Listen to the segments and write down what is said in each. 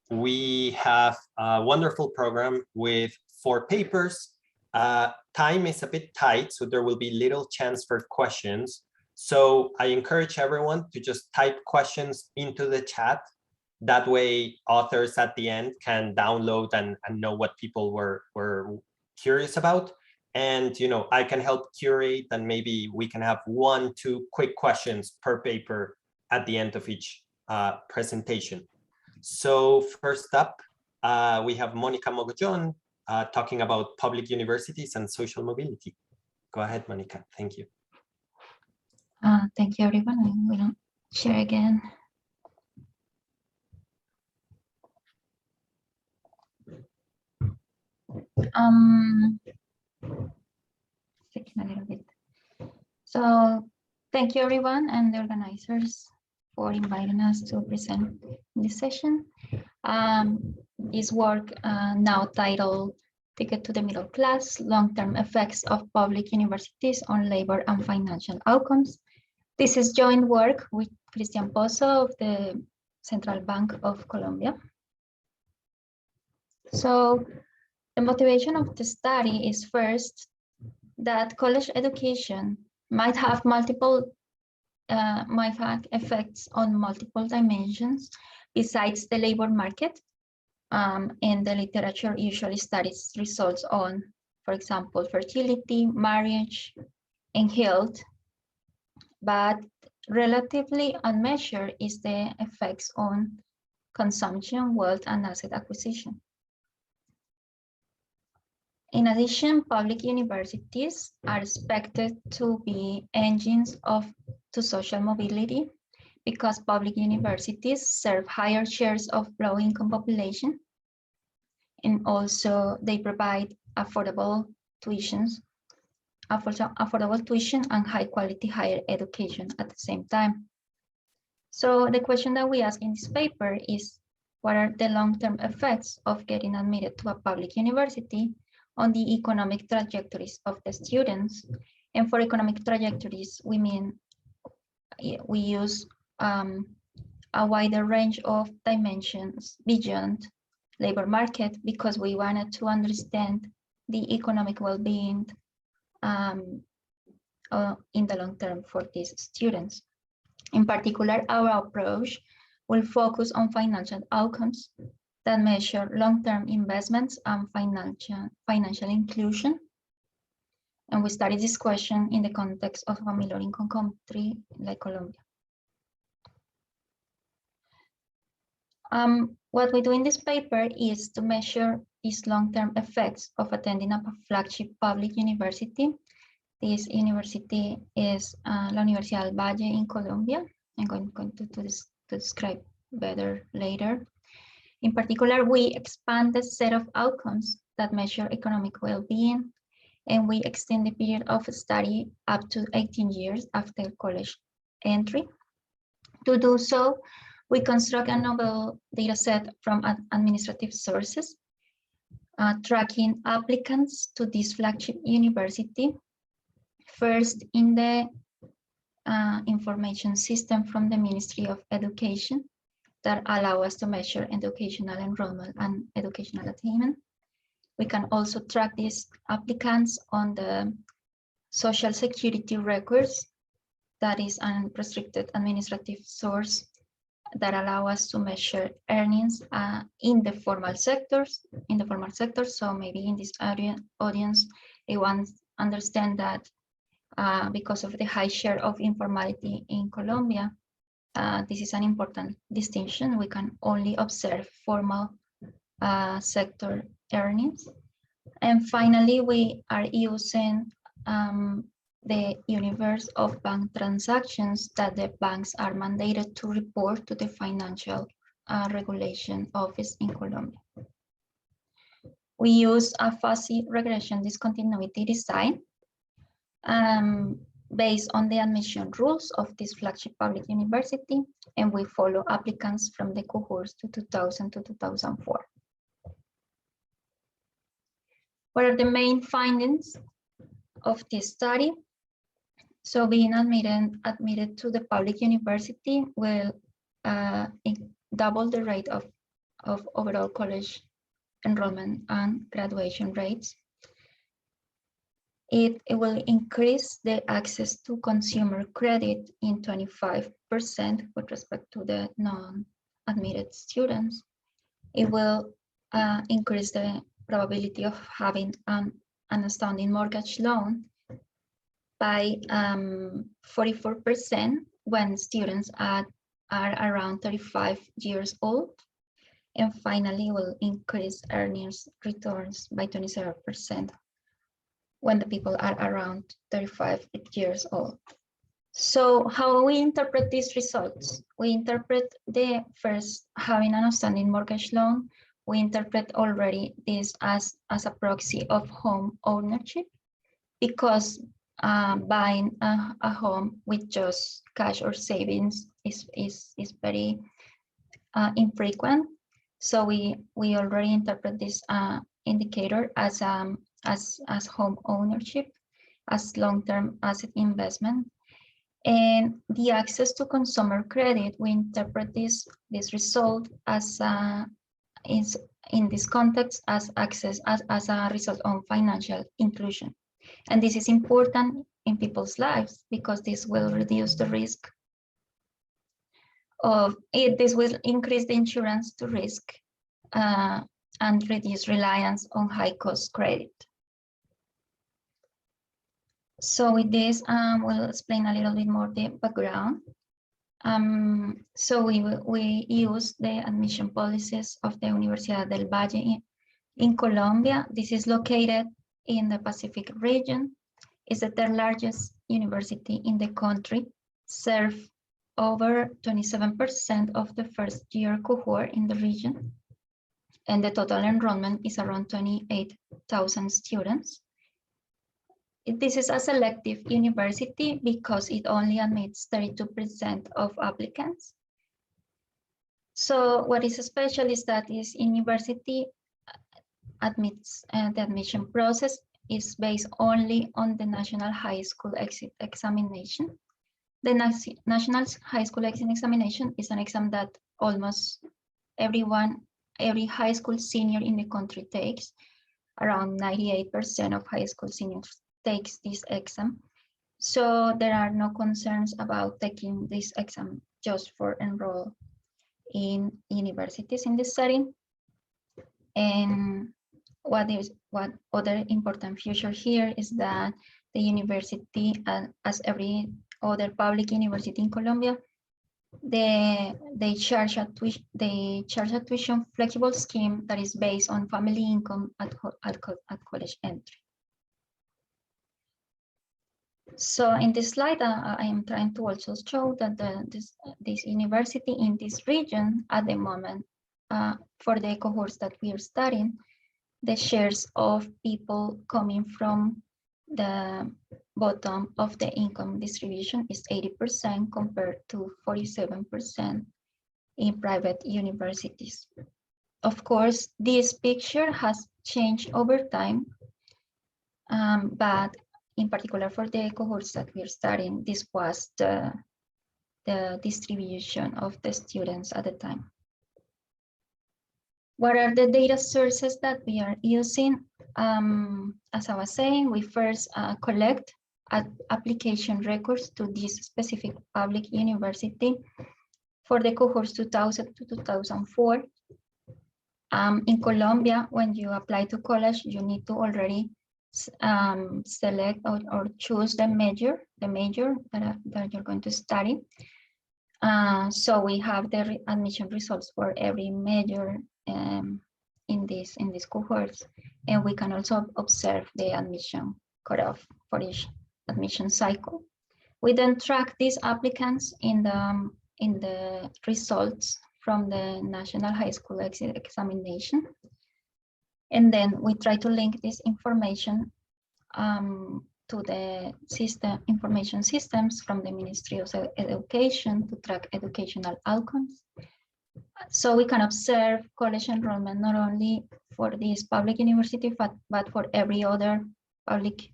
We have a wonderful program with 4 papers. Time is a bit tight, so there will be little chance for questions. So I encourage everyone to just type questions into the chat. That way authors at the end can download and know what people were curious about. And I can help curate, and maybe we can have 1-2 quick questions per paper at the end of each presentation. So first up, we have Monica Mogollon talking about public universities and social mobility. Go ahead, Monica. Thank you. Thank you, everyone. I'm going to share again. Taking a little bit. So thank you, everyone, and the organizers for inviting us to present this session. This work now titled Ticket to the Middle Class, Long-Term Effects of Public Universities on Labor and Financial Outcomes. This is joint work with Cristian Pozo of the Central Bank of Colombia. So the motivation of the study is first that college education might have effects on multiple dimensions besides the labor market. And the literature usually studies results on, for example, fertility, marriage, and health. But relatively unmeasured is the effects on consumption, wealth, and asset acquisition. In addition, public universities are expected to be engines to social mobility because public universities serve higher shares of low-income population, and also they provide affordable tuition and high-quality higher education at the same time. So the question that we ask in this paper is, what are the long-term effects of getting admitted to a public university on the economic trajectories of the students? And for economic trajectories, we mean we use a wider range of dimensions beyond labor market because we wanted to understand the economic well-being in the long term for these students. In particular, our approach will focus on financial outcomes that measure long-term investments and financial inclusion. And we studied this question in the context of a middle-income country like Colombia. What we do in this paper is to measure these long-term effects of attending a flagship public university. This university is La Universidad del Valle in Colombia. I'm going to describe better later. In particular, we expand the set of outcomes that measure economic well-being, and we extend the period of study up to 18 years after college entry. To do so, we construct a novel data set from administrative sources, tracking applicants to this flagship university, first in the information system from the Ministry of Education that allow us to measure educational enrollment and educational attainment. We can also track these applicants on the Social Security records, that is an unrestricted administrative source that allow us to measure earnings in the formal sectors. So maybe in this audience, they want to understand that because of the high share of informality in Colombia, this is an important distinction. We can only observe formal sector earnings. And finally, we are using the universe of bank transactions that the banks are mandated to report to the Financial Regulation Office in Colombia. We use a fuzzy regression discontinuity design based on the admission rules of this flagship public university, and we follow applicants from the cohorts to 2000 to 2004. What are the main findings of this study? So being admitted to the public university will double the rate of overall college enrollment and graduation rates. It will increase the access to consumer credit in 25% with respect to the non-admitted students. It will increase the probability of having an outstanding mortgage loan by 44% when students are around 35 years old. And finally, will increase earnings returns by 27% when the people are around 35 years old. So how we interpret these results? We interpret the first, having an outstanding mortgage loan, we interpret already this as a proxy of home ownership, because buying a home with just cash or savings is very infrequent. So we already interpret this indicator as home ownership, as long-term asset investment. And the access to consumer credit, we interpret this result as is in this context as access as a result of financial inclusion. And this is important in people's lives because this will reduce the risk of it. This will increase the insurance to risk and reduce reliance on high cost credit. So with this, we'll explain a little bit more the background. So we use the admission policies of the Universidad del Valle in Colombia. This is located in the Pacific region. It's the third largest university in the country, serve over 27% of the first year cohort in the region. And the total enrollment is around 28,000 students. This is a selective university because it only admits 32% of applicants. So what is special is that this university admits the admission process is based only on the National High School Exit Examination. The National High School Exit Examination is an exam that almost every high school senior in the country takes. Around 98% of high school seniors takes this exam. So there are no concerns about taking this exam just for enroll in universities in this setting. And what other important feature here is that the university, as every other public university in Colombia, they charge a tuition flexible scheme that is based on family income at college entry. So in this slide, I am trying to also show that this university in this region at the moment, for the cohorts that we are studying, the shares of people coming from the bottom of the income distribution is 80% compared to 47% in private universities. Of course, this picture has changed over time, but in particular for the cohorts that we're studying, this was the distribution of the students at the time. What are the data sources that we are using? As I was saying, we first collect application records to this specific public university for the cohorts 2000 to 2004. In Colombia, when you apply to college, you need to already select or choose the major that you're going to study. So we have the admission results for every major in these cohorts, and we can also observe the admission cutoff for each admission cycle. We then track these applicants in the results from the National High School Exit Examination, and then we try to link this information to the information systems from the Ministry of Education to track educational outcomes. So we can observe college enrollment not only for this public university, but for every other public,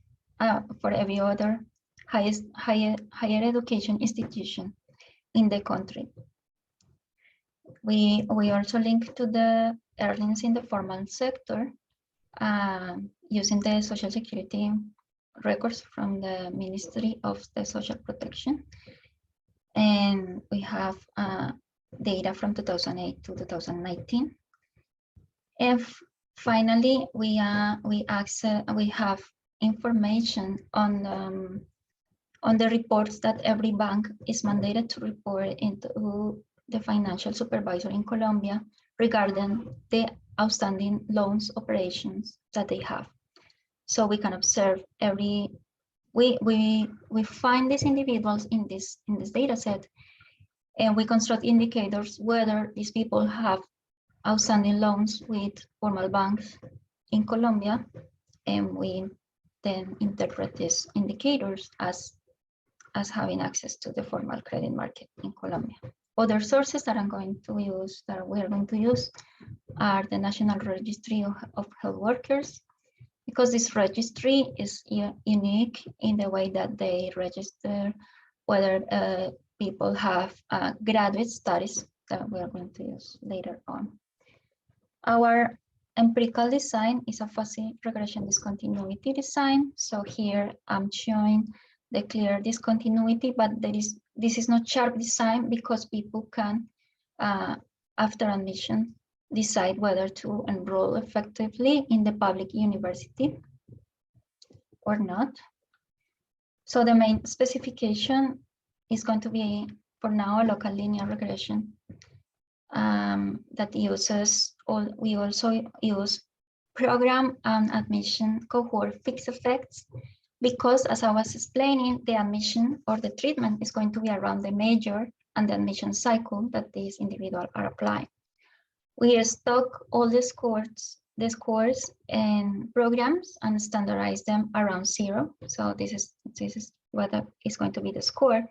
for every other higher education institution in the country. We also link to the earnings in the formal sector using the Social Security records from the Ministry of the Social Protection. And we have data from 2008 to 2019. And finally, we have information on the reports that every bank is mandated to report into the financial supervisor in Colombia regarding the outstanding loans operations that they have. So we can observe we find these individuals in this data set, and we construct indicators whether these people have outstanding loans with formal banks in Colombia, and we then interpret these indicators as having access to the formal credit market in Colombia. Other sources that we are going to use are the National Registry of Health Workers, because this registry is unique in the way that they register whether people have graduate studies that we are going to use later on. Our empirical design is a fuzzy regression discontinuity design. So here I'm showing the clear discontinuity, but this is not sharp design because people can, after admission, decide whether to enroll effectively in the public university or not. So the main specification is going to be, for now, a local linear regression that we also use program and admission cohort fixed effects, because as I was explaining, the admission or the treatment is going to be around the major and the admission cycle that these individuals are applying. We stock all the scores and programs and standardize them around 0. So this is what is going to be the score.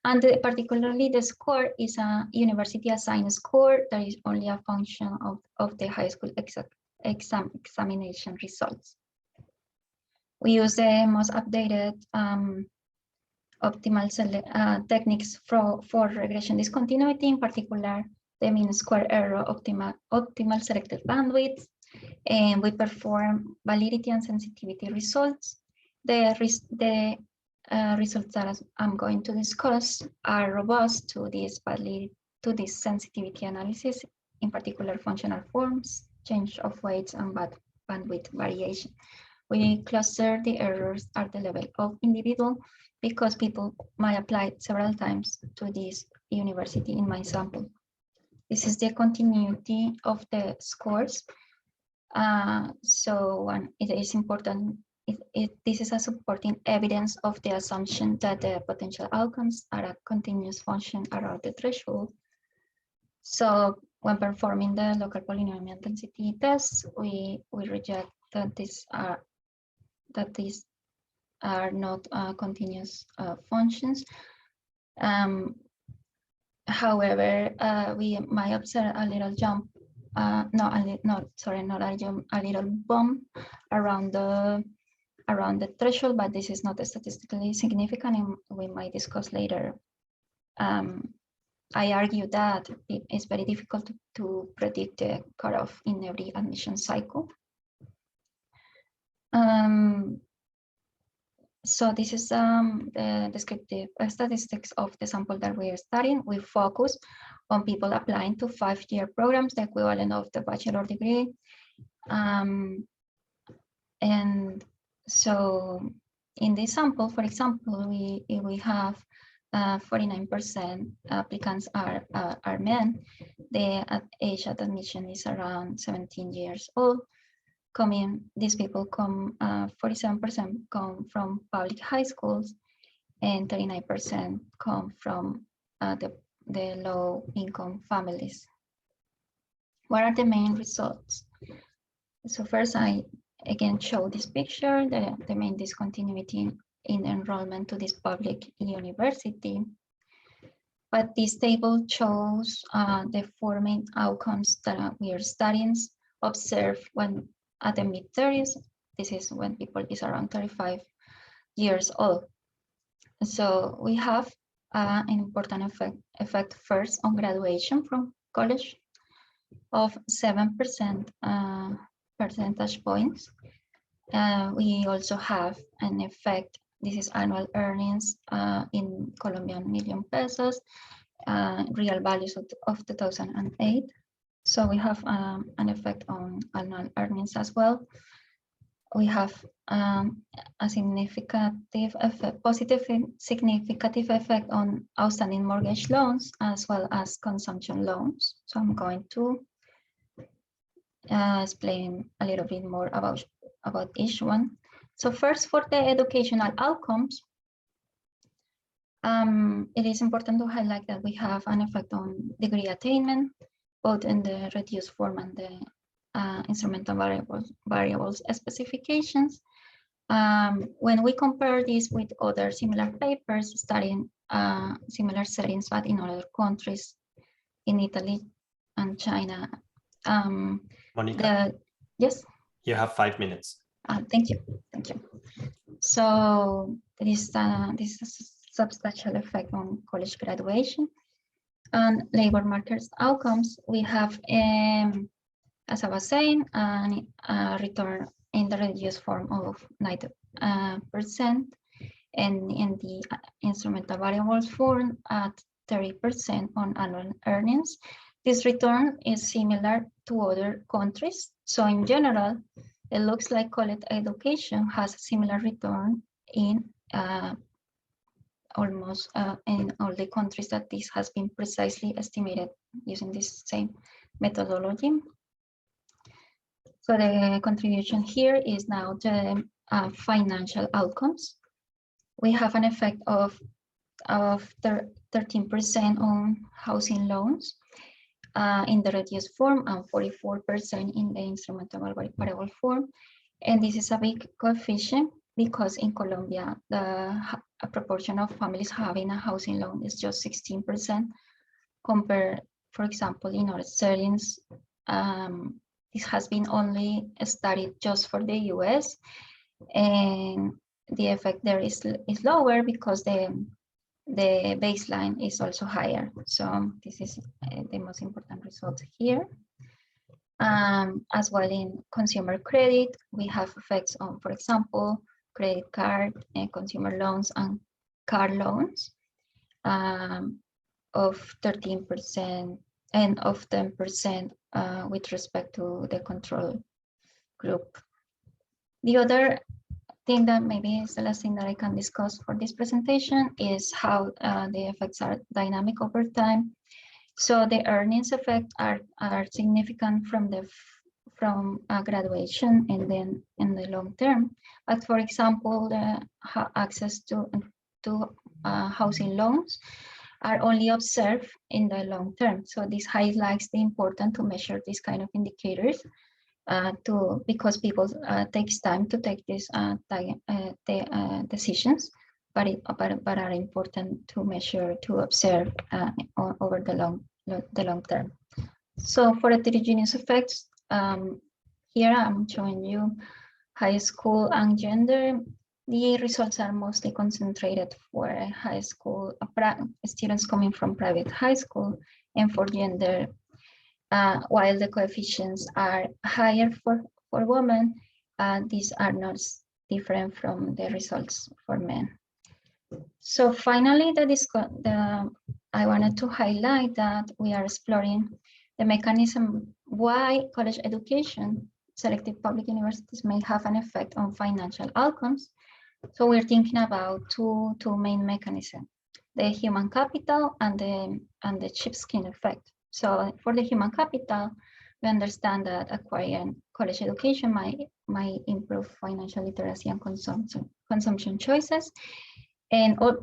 And particularly the score is a university assigned score that is only a function of the high school examination results. We use the most updated optimal techniques for regression discontinuity, in particular the mean square error optimal selected bandwidth, and we perform validity and sensitivity results. The results that I'm going to discuss are robust to this sensitivity analysis, in particular functional forms, change of weights, and bandwidth variation. We cluster the errors at the level of individual because people might apply several times to this university in my sample. This is the continuity of the scores. So it is important. This is a supporting evidence of the assumption that the potential outcomes are a continuous function around the threshold. So when performing the local polynomial density tests, we reject that these are not continuous functions. However, we might observe a little jump, a little bump around the threshold, but this is not statistically significant, and we might discuss later. I argue that it is very difficult to predict the cutoff in every admission cycle. So this is the descriptive statistics of the sample that we are studying. We focus on people applying to 5-year programs, the equivalent of the bachelor degree. And so in this sample, for example, we have 49% applicants are men. The age at admission is around 17 years old. These people 47% come from public high schools, and 39% come from the low income families. What are the main results? So first, I again show this picture, the main discontinuity in enrollment to this public university. But this table shows the 4 main outcomes that we are studying observed when at the mid-30s. This is when people is around 35 years old. So we have an important effect first on graduation from college of 7% percentage points. We also have an effect. This is annual earnings in Colombian million pesos, real values of 2008. So we have an effect on annual earnings as well. We have a significant effect, positive significant effect on outstanding mortgage loans as well as consumption loans. So I'm going to explain a little bit more about each one. So first, for the educational outcomes, it is important to highlight that we have an effect on degree attainment, both in the reduced form and the instrumental variables specifications. When we compare this with other similar papers studying similar settings, but in other countries, in Italy and China. Monica? Yes? You have 5 minutes. Thank you. So this is a substantial effect on college graduation and labor market outcomes. We have, as I was saying, a return in the reduced form of 90%, and in the instrumental variables form at 30% on annual earnings. This return is similar to other countries. So in general, it looks like college education has a similar return in almost in all the countries that this has been precisely estimated using this same methodology. So the contribution here is now the financial outcomes. We have an effect of 13% on housing loans in the reduced form and 44% in the instrumental variable form. And this is a big coefficient because in Colombia, the proportion of families having a housing loan is just 16% compared, for example, in other settings. This has been only studied just for the US, and the effect there is lower because the baseline is also higher. So this is the most important result here. As well in consumer credit, we have effects on, for example, credit card and consumer loans and car loans of 13% and of 10% with respect to the control group. The other thing that maybe is the last thing that I can discuss for this presentation is how the effects are dynamic over time. So the earnings effect are significant from graduation and then in the long term. But for example, the access to housing loans are only observed in the long term. So this highlights the importance to measure these kind of indicators because people takes time to take these decisions, but are important to measure, to observe over the long term. So for heterogeneous effects, here I'm showing you high school and gender. The results are mostly concentrated for high school students coming from private high school, and for gender, while the coefficients are higher for women, these are not different from the results for men. So finally, I wanted to highlight that we are exploring the mechanism why college education, selected public universities may have an effect on financial outcomes. So we're thinking about two main mechanisms: the human capital and the sheepskin effect. So for the human capital, we understand that acquiring college education might improve financial literacy and consumption choices,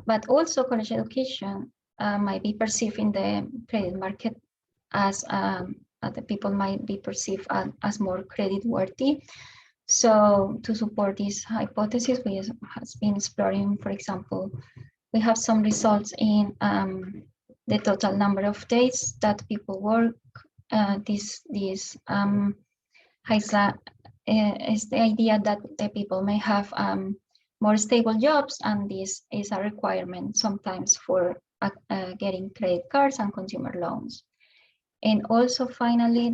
but also college education might be perceived in the credit market as the people might be perceived as more credit worthy. So to support this hypothesis, we have been exploring, for example, we have some results in the total number of days that people work. This is the idea that the people may have more stable jobs, and this is a requirement sometimes for getting credit cards and consumer loans. And also finally,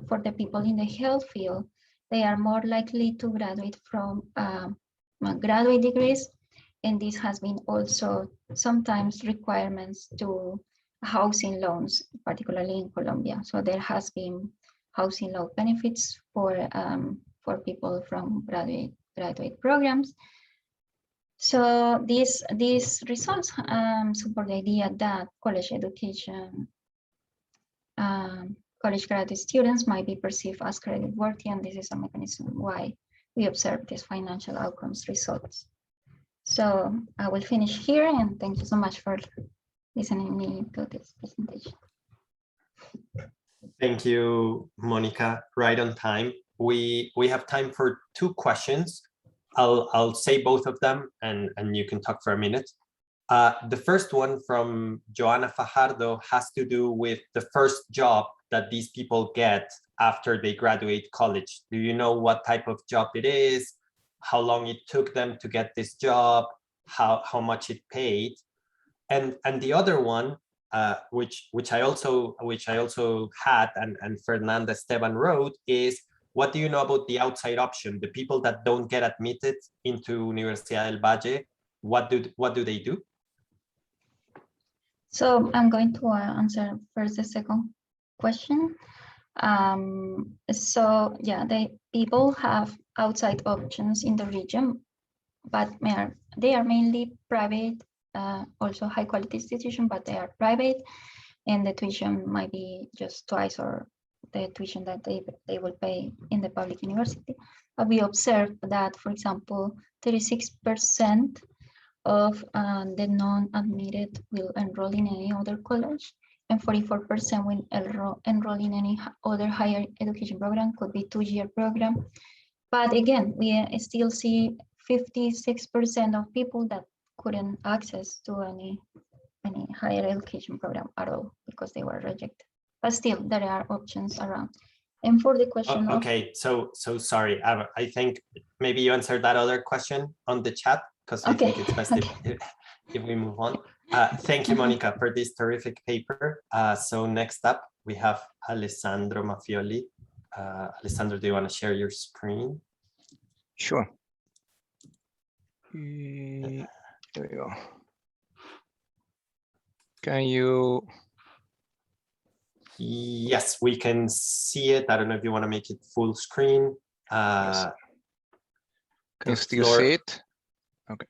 for the people in the health field, they are more likely to graduate from graduate degrees. And this has been also sometimes requirements to housing loans, particularly in Colombia. So there has been housing loan benefits for people from graduate programs. So these results support the idea that college education, college graduate students might be perceived as credit worthy, and this is a mechanism why we observe these financial outcomes results. So I will finish here, and thank you so much for listening me to this presentation. Thank you, Monica. Right on time. We have time for 2 questions. I'll say both of them, and you can talk for a minute. The first one from Joanna Fajardo has to do with the first job that these people get after they graduate college. Do you know what type of job it is? How long it took them to get this job? How much it paid? And the other one, which I also had, and Fernanda Esteban wrote, is what do you know about the outside option? The people that don't get admitted into Universidad del Valle, what do they do? So I'm going to answer first the second question. So yeah, people have outside options in the region, but they are mainly private, also high quality institution, but they are private, and the tuition might be just twice or the tuition that they will pay in the public university. But we observed that, for example, 36% of the non-admitted will enroll in any other college, and 44% will enroll in any other higher education program, could be 2-year program. But again, we still see 56% of people that couldn't access to any higher education program at all because they were rejected. But still, there are options around. And for the question okay, so sorry, I think maybe you answered that other question on the chat, because I think it's best if we move on. Thank you, Monica, for this terrific paper. So next up, we have Alessandro Maffioli. Alessandro, do you want to share your screen? Sure. There we go. Can you? Yes, we can see it. I don't know if you want to make it full screen. Yes. Can you still floor, see it? Okay.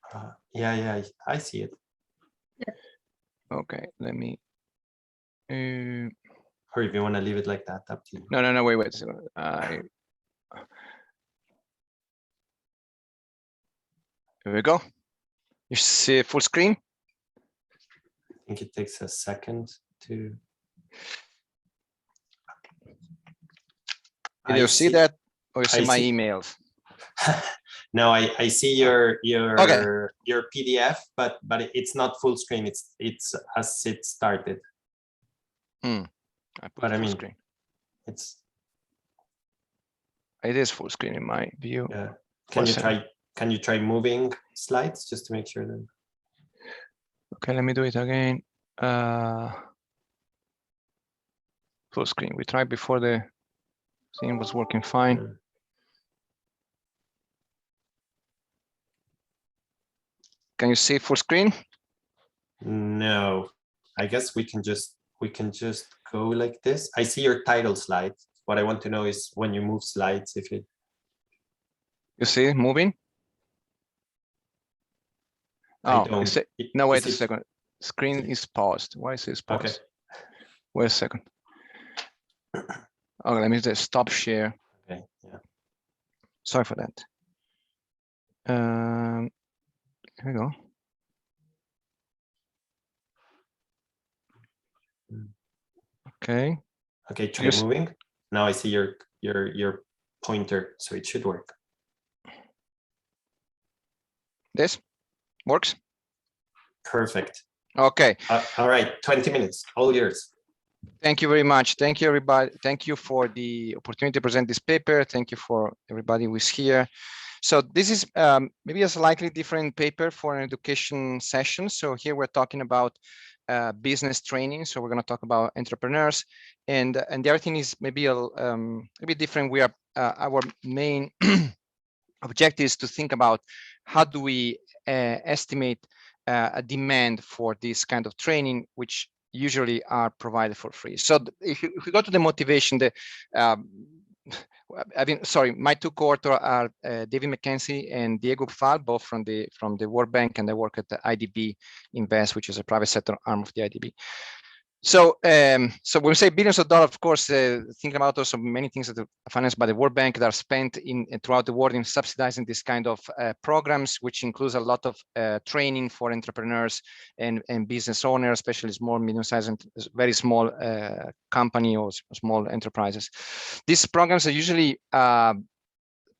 Yeah, I see it. Okay, let me. Or if you want to leave it like that, up to you. No, wait a second. Here we go. You see full screen? I think it takes a second to. Did you see that, or you see my emails? No, I see your okay. your PDF, but it's not full screen. It's as it started. But I mean, screen. It is full screen in my view. Yeah. Can you try moving slides just to make sure that? Okay, let me do it again. Full screen. We tried before the thing was working fine. Can you see full screen? No, I guess we can just go like this. I see your title slide. What I want to know is when you move slides, if it. You see it moving? Oh, no, wait a second. Screen is paused. Why is it paused? Okay. Wait a second. Okay, let me just stop share. Okay, yeah. Sorry for that. Here we go. Okay. Okay, try moving. Now I see your pointer, so it should work. This works? Perfect. Okay. All right, 20 minutes, all yours. Thank you very much. Thank you, everybody. Thank you for the opportunity to present this paper. Thank you for everybody who is here. So this is maybe a slightly different paper for an education session. So here we're talking about business training. So we're going to talk about entrepreneurs, and the other thing is maybe a bit different. We are our main objective is to think about how do we estimate a demand for this kind of training, which usually are provided for free. So if we go to the motivation, sorry, my two co-authors are David McKenzie and Diego Fal, both from the World Bank, and they work at the IDB Invest, which is a private sector arm of the IDB. So, so when we say billions of dollars, of course, think about also many things that are financed by the World Bank that are spent throughout the world in subsidizing this kind of programs, which includes a lot of training for entrepreneurs and business owners, especially small, medium-sized, and very small company or small enterprises. These programs are usually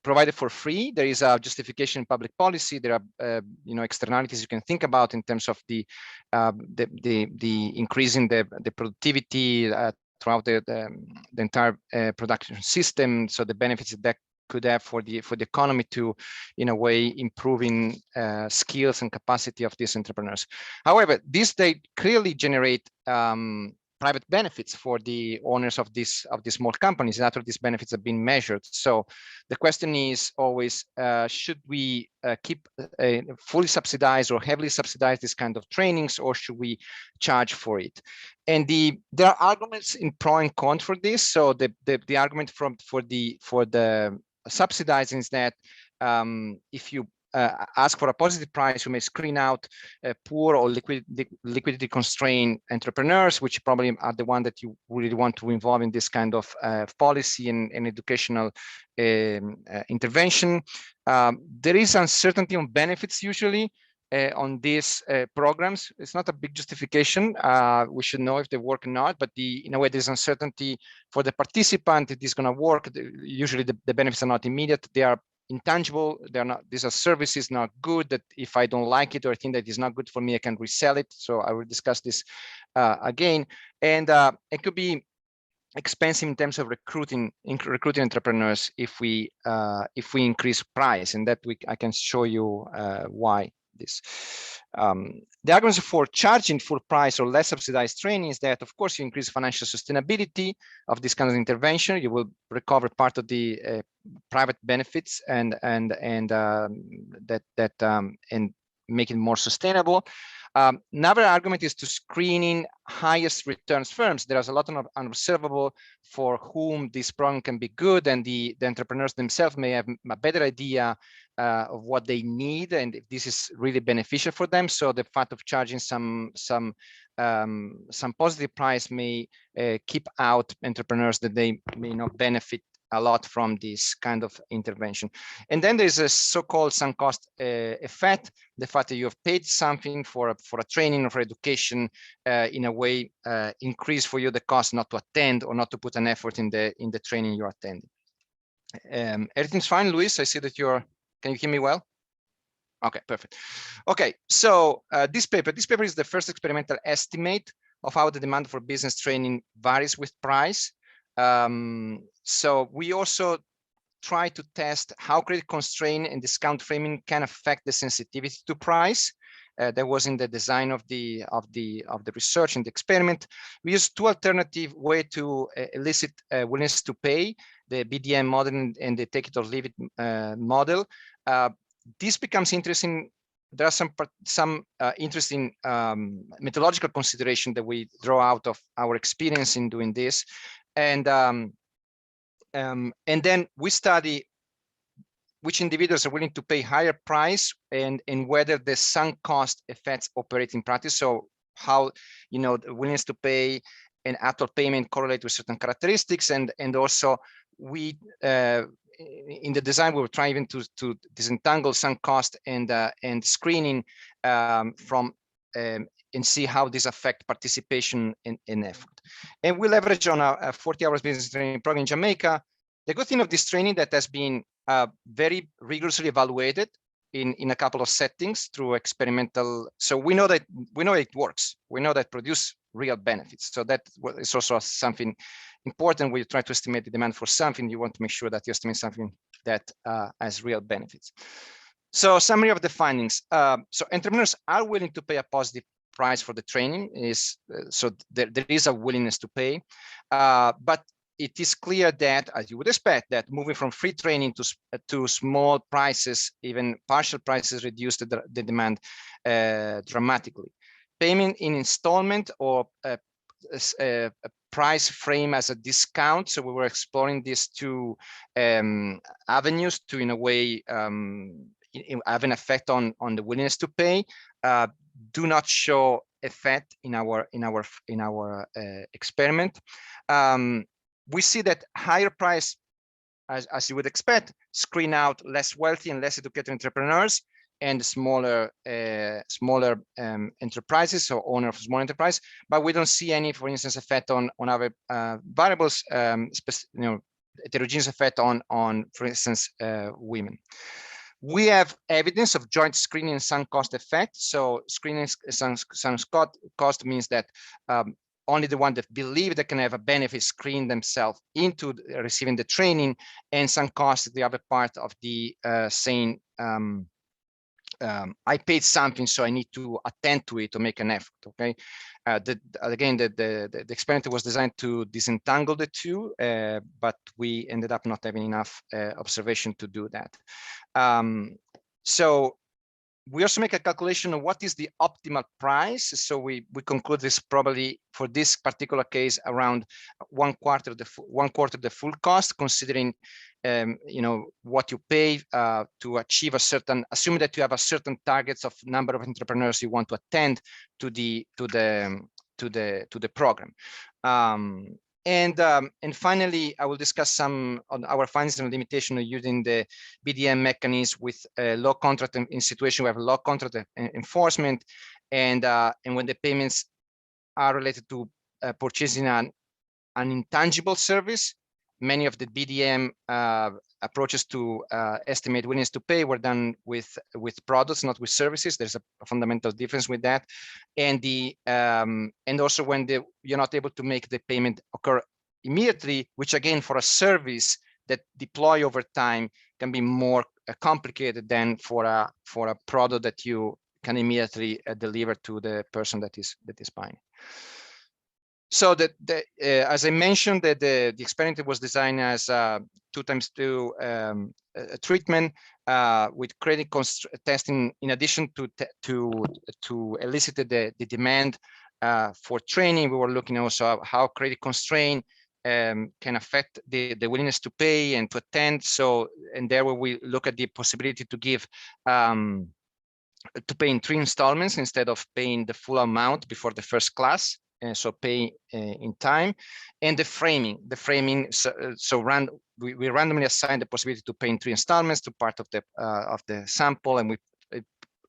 provided for free. There is a justification in public policy. There are externalities you can think about in terms of the increasing the productivity throughout the entire production system. So the benefits that could have for the economy to, in a way, improving skills and capacity of these entrepreneurs. However, they clearly generate private benefits for the owners of these small companies, and after these benefits have been measured. So the question is always, should we keep fully subsidized or heavily subsidize this kind of trainings, or should we charge for it? And there are arguments in pro and con for this. So the argument for the subsidizing is that if you ask for a positive price, you may screen out poor or liquidity constrained entrepreneurs, which probably are the one that you really want to involve in this kind of policy and educational intervention. There is uncertainty on benefits usually on these programs. It's not a big justification. We should know if they work or not, but in a way there's uncertainty for the participant. It is going to work. Usually the benefits are not immediate. They are intangible. They're not. These are services not good, that if I don't like it or I think that is not good for me, I can resell it. So I will discuss this again. And it could be expensive in terms of recruiting entrepreneurs if we increase price, and that I can show you why this. The arguments for charging full price or less subsidized training is that, of course, you increase financial sustainability of this kind of intervention. You will recover part of the private benefits and make it more sustainable. Another argument is to screening highest returns firms. There's a lot of unobservable for whom this program can be good, and the entrepreneurs themselves may have a better idea of what they need and if this is really beneficial for them. So the fact of charging some positive price may keep out entrepreneurs that they may not benefit a lot from this kind of intervention. And then there's a so-called sunk cost effect, the fact that you have paid something for a training or for education, in a way increase for you the cost not to attend or not to put an effort in the training you're attending. Everything's fine, Luis? I see that can you hear me well? Okay, perfect. Okay, so this paper is the first experimental estimate of how the demand for business training varies with price. So we also try to test how credit constraint and discount framing can affect the sensitivity to price. That was in the design of the research and the experiment. We used two alternative ways to elicit willingness to pay: the BDM model and the take it or leave it model. This becomes interesting. There are some interesting methodological consideration that we draw out of our experience in doing this, and then we study which individuals are willing to pay higher price and whether the sunk cost affects operating practice. So how the willingness to pay and actual payment correlate with certain characteristics, and also we in the design we were trying even to disentangle sunk cost and screening from and see how this affect participation in effort. And we leverage on a 40 hours business training program in Jamaica. The good thing of this training that has been very rigorously evaluated in a couple of settings through experimental. So we know it works. We know that produce real benefits. So that is also something important when you try to estimate the demand for something. You want to make sure that you estimate something that has real benefits. So summary of the findings. So entrepreneurs are willing to pay a positive price for the training is, so there is a willingness to pay, but it is clear that, as you would expect, that moving from free training to small prices, even partial prices, reduce the demand dramatically. Payment in installment or a price frame as a discount. So we were exploring these two avenues to, in a way, have an effect on the willingness to pay. Do not show effect in our experiment. We see that higher price, as you would expect, screen out less wealthy and less educated entrepreneurs and smaller enterprises or owner of small enterprise. But we don't see any, for instance, effect on other variables, heterogeneous effect on for instance, women. We have evidence of joint screening sunk cost effect. So screening sunk cost means that only the one that believe they can have a benefit screen themselves into receiving the training, and sunk cost is the other part of the saying, I paid something, so I need to attend to it to make an effort. Okay. Again, the experiment was designed to disentangle the two, but we ended up not having enough observation to do that. So we also make a calculation of what is the optimal price. So we conclude this probably for this particular case around one quarter of the full cost, considering what you pay to achieve a certain, assuming that you have a certain targets of number of entrepreneurs you want to attend to the program. And finally, I will discuss some on our findings and limitation of using the BDM mechanism with low contract in situation we have low contract enforcement, and when the payments are related to purchasing an intangible service. Many of the BDM approaches to estimate willingness to pay were done with products, not with services. There's a fundamental difference with that, and also when you're not able to make the payment occur immediately, which again for a service that deploy over time can be more complicated than for a product that you can immediately deliver to the person that is buying. So as I mentioned, that the experiment was designed as 2x2 treatment with credit testing, in addition to elicit the demand for training. We were looking also at how credit constraint can affect the willingness to pay and to attend. So, and there we look at the possibility to give to pay in 3 installments instead of paying the full amount before the first class. And so pay in time, and the framing. We randomly assign the possibility to pay in 3 installments to part of the sample, and we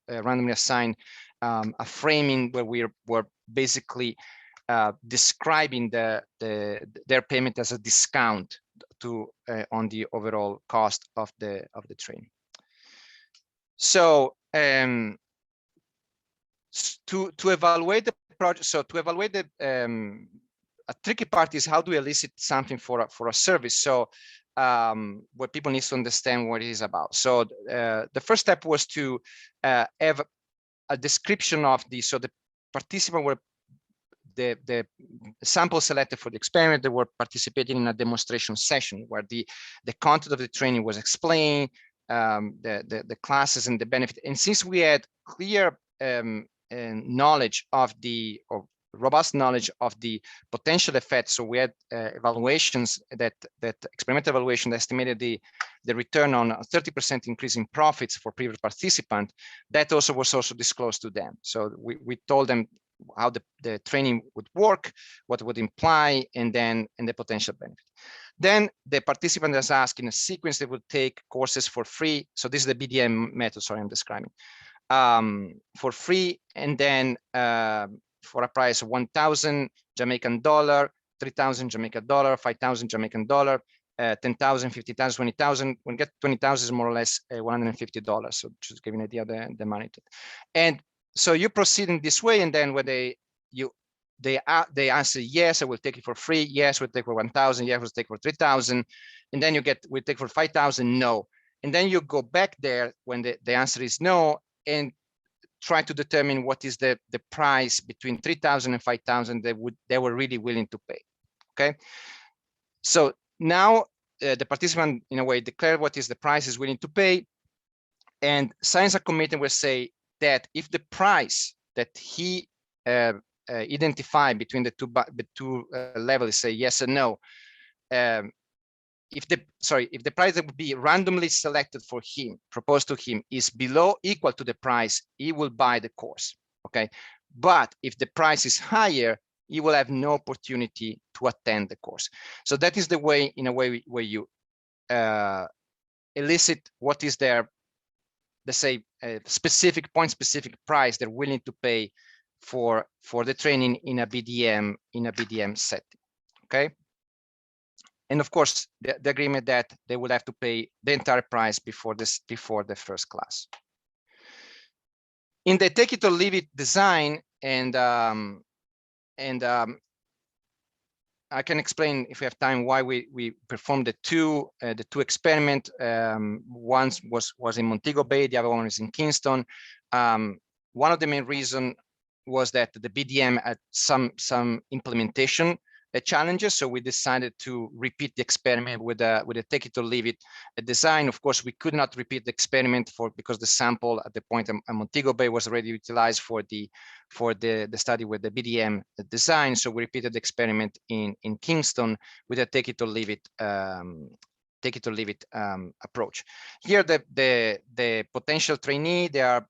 randomly assign a framing where we were basically describing their payment as a discount to on the overall cost of the training. So to evaluate the project, so to evaluate the a tricky part is how do we elicit something for a service. So what people need to understand what it is about. So the first step was to have a description of so the participant were the sample selected for the experiment. They were participating in a demonstration session where the content of the training was explained, the classes and the benefit. And since we had clear knowledge of robust knowledge of the potential effects, so we had evaluations that experimental evaluation estimated the return on a 30% increase in profits for previous participant. That also was disclosed to them. So we told them how the training would work, what it would imply, and the potential benefit. Then the participant is asked in a sequence they would take courses for free. So this is the BDM method, sorry, I'm describing. For free, and then for a price of 1,000 Jamaican dollar, 3,000 Jamaican dollar, 5,000 Jamaican dollar, 10,000, 50,000, 20,000. When you get 20,000 is more or less $150. So just give you an idea of the magnitude. And so you proceed in this way, and then when they answer yes, I will take it for free. Yes, we'll take for 1,000. Yes, we'll take for 3,000. And then we'll take for 5,000. No. And then you go back there when the answer is no, and try to determine what is the price between 3,000 and 5,000 they were really willing to pay. Okay, so now the participant in a way declare what is the price is willing to pay, and science committee will say that if the price that he identified between the two levels, say yes or no, if the price that would be randomly selected for him, proposed to him, is below equal to the price, he will buy the course. Okay, but if the price is higher, he will have no opportunity to attend the course. So that is the way, in a way, where you elicit what is their, let's say, specific price they're willing to pay for the training in a BDM setting. Okay. And of course, the agreement that they will have to pay the entire price before the first class. In the take it or leave it design, and I can explain, if we have time, why we performed the two experiment. One was in Montego Bay, the other one is in Kingston. One of the main reason was that the BDM had some implementation challenges, so we decided to repeat the experiment with a take it or leave it design. Of course, we could not repeat the experiment because the sample at the point at Montego Bay was already utilized for the study with the BDM design. So we repeated the experiment in Kingston with a take it or leave it approach. Here, the potential trainee, they are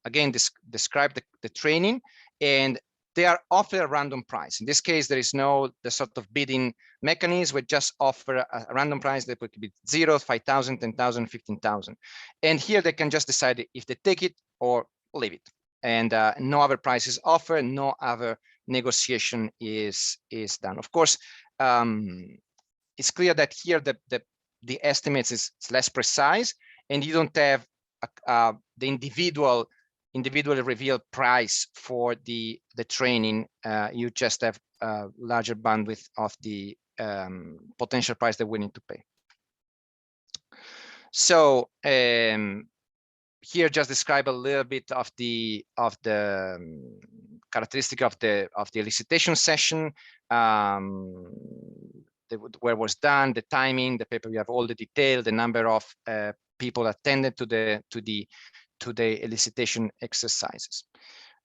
again describe the training, and they are offered a random price. In this case, there is no the sort of bidding mechanism. We just offer a random price that could be 0, 5,000, 10,000, 15,000. And here they can just decide if they take it or leave it. And no other price is offered, no other negotiation is done. Of course, it's clear that here the estimates is less precise, and you don't have the individually revealed price for the training. You just have a larger bandwidth of the potential price they're willing to pay. So here, just describe a little bit of the characteristic of the elicitation session, where it was done, the timing, the paper. You have all the detail, the number of people attended to the elicitation exercises.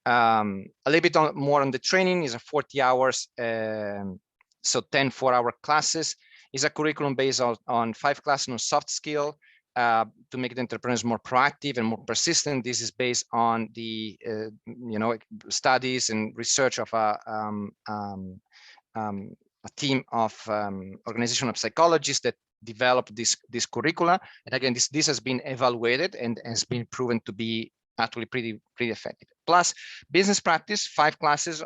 A little bit more on the training is a 40 hours, so 10 4-hour classes. Is a curriculum based on 5 classes on soft skill to make the entrepreneurs more proactive and more persistent. This is based on the studies and research of a team of organizational psychologists that developed this curricula. And again, this has been evaluated and has been proven to be actually pretty effective. Plus business practice, 5 classes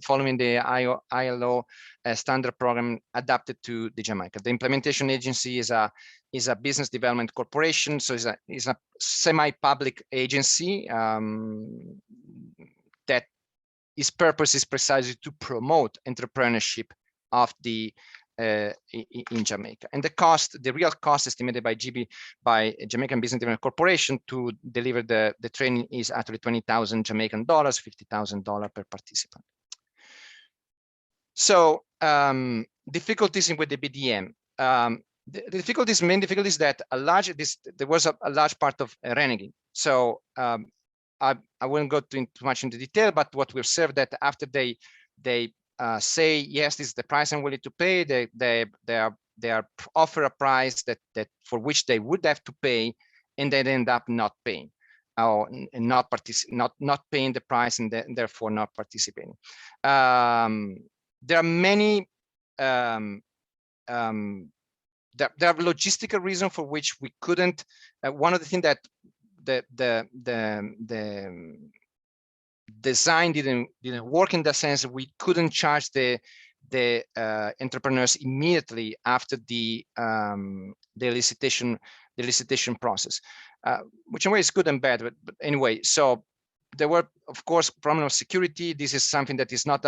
following the ILO standard program adapted to the Jamaica. The implementation agency is a business development corporation, so is a semi-public agency that its purpose is precisely to promote entrepreneurship of the in Jamaica. And the real cost estimated by Jamaican Business Development Corporation to deliver the training is actually 20,000 Jamaican dollars, $50,000 per participant. So difficulties with the BDM. The main difficulties that there was a large part of reneging. So I won't go too much into detail, but what we observed that after they say yes, this is the price I'm willing to pay, they are offer a price that for which they would have to pay, and they end up not paying, or not paying the price, and therefore not participating. There are many there are logistical reasons for which we couldn't. One of the things that the design didn't work in the sense that we couldn't charge the entrepreneurs immediately after the elicitation process, which in a way is good and bad, but anyway. So there were, of course, problem of security. This is something that is not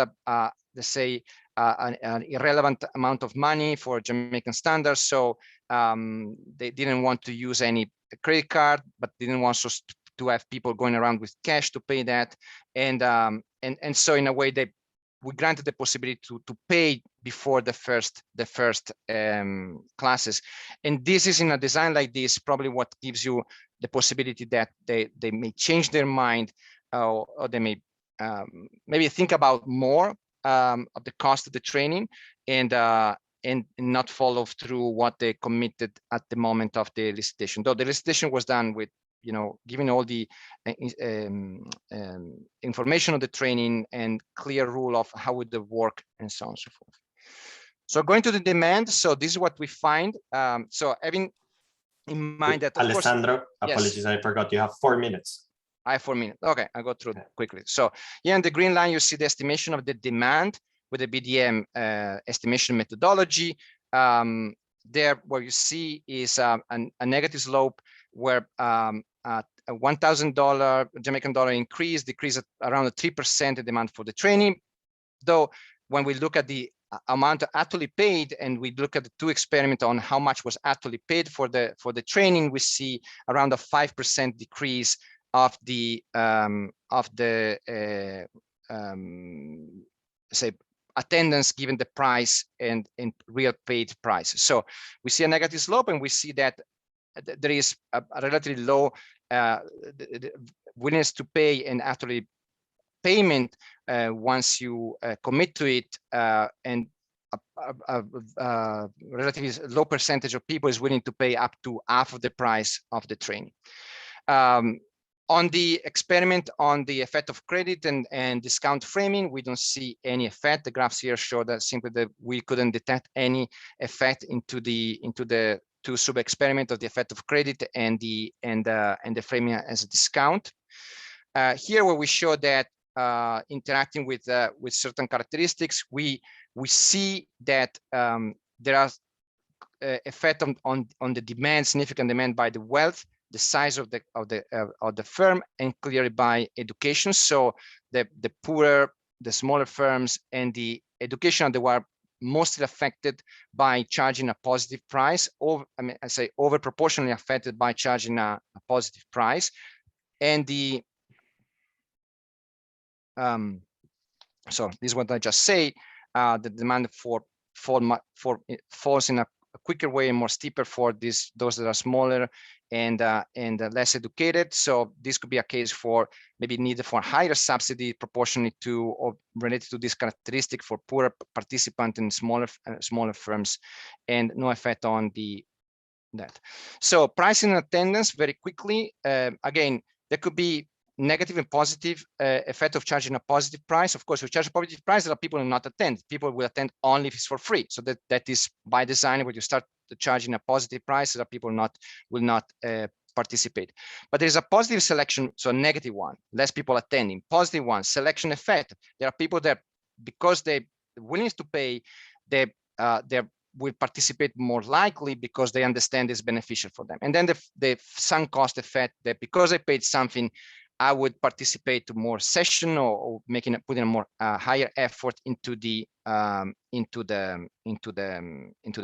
let's say an irrelevant amount of money for Jamaican standards. So they didn't want to use any credit card, but didn't want us to have people going around with cash to pay that, and so in a way we granted the possibility to pay before the first classes. And this is, in a design like this, probably what gives you the possibility that they may change their mind, or they may maybe think about more of the cost of the training, and not follow through what they committed at the moment of the elicitation. Though the elicitation was done with, giving all the information of the training and clear rule of how would it work, and so on and so forth. So going to the demand, so this is what we find. So having in mind that, of Alessandro, course, apologies, yes. I forgot, you have 4 minutes. I have 4 minutes. Okay, I'll go through quickly. So here in the green line, you see the estimation of the demand with the BDM estimation methodology. There, what you see is a negative slope where a $1,000 Jamaican dollar increase decrease at around 3% the demand for the training. Though when we look at the amount actually paid, and we look at the 2 experiments on how much was actually paid for the training, we see around a 5% decrease of the say attendance given the price and real paid price. So we see a negative slope, and we see that there is a relatively low willingness to pay and actually payment once you commit to it, and a relatively low percentage of people is willing to pay up to half of the price of the training. On the experiment on the effect of credit and discount framing, we don't see any effect. The graphs here show that simply that we couldn't detect any effect into the 2 sub-experiment of the effect of credit and the framing as a discount. Here, where we show that interacting with certain characteristics, we see that there are effect on the demand, significant demand by the wealth, the size of the firm, and clearly by education. So the poorer, the smaller firms, and the education, they were mostly affected by charging a positive price, or I say over proportionally affected by charging a positive price. And the so this is what I just say. The demand falls in a quicker way and more steeper for those that are smaller and less educated. So this could be a case for maybe need for higher subsidy proportionally to or related to this characteristic for poorer participant in smaller firms, and no effect on that. So pricing and attendance very quickly. Again, there could be negative and positive effect of charging a positive price. Of course, if you charge a positive price, there are people who will not attend. People will attend only if it's for free. So that is by design. When you start charging a positive price, there are people will not participate. But there is a positive selection, so a negative one, less people attending. Positive one, selection effect. There are people that, because they're willing to pay, they will participate more likely because they understand it's beneficial for them. And then the sunk cost effect, that because I paid something, I would participate to more session or putting a more higher effort into the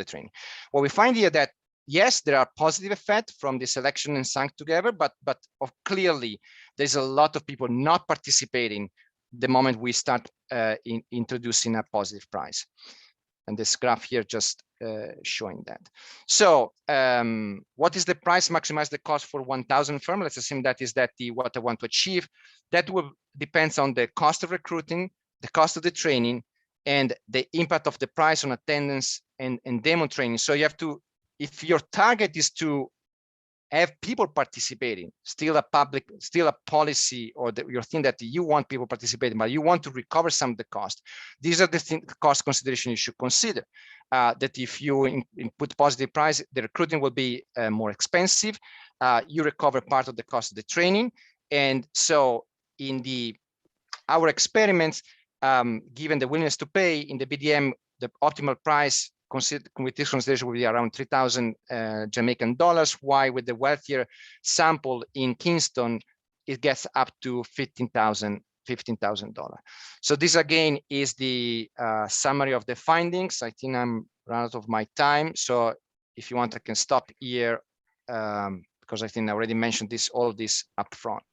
training. What we find here that yes, there are positive effects from the selection and sunk together, but clearly there's a lot of people not participating the moment we start introducing a positive price. And this graph here just showing that. So what is the price maximize the cost for 1,000 firm? Let's assume that is what I want to achieve. That will depends on the cost of recruiting, the cost of the training, and the impact of the price on attendance and demo training. So you have to, if your target is to have people participating, still a policy, or your thing that you want people participating, but you want to recover some of the cost. These are the cost consideration you should consider. That if you input positive price, the recruiting will be more expensive. You recover part of the cost of the training. And so in our experiments, given the willingness to pay in the BDM, the optimal price with this consideration will be around 3,000 Jamaican dollars, while with the wealthier sample in Kingston, it gets up to $15,000. So this again is the summary of the findings. I think I'm run out of my time. So if you want, I can stop here because because I think I already mentioned all this up front.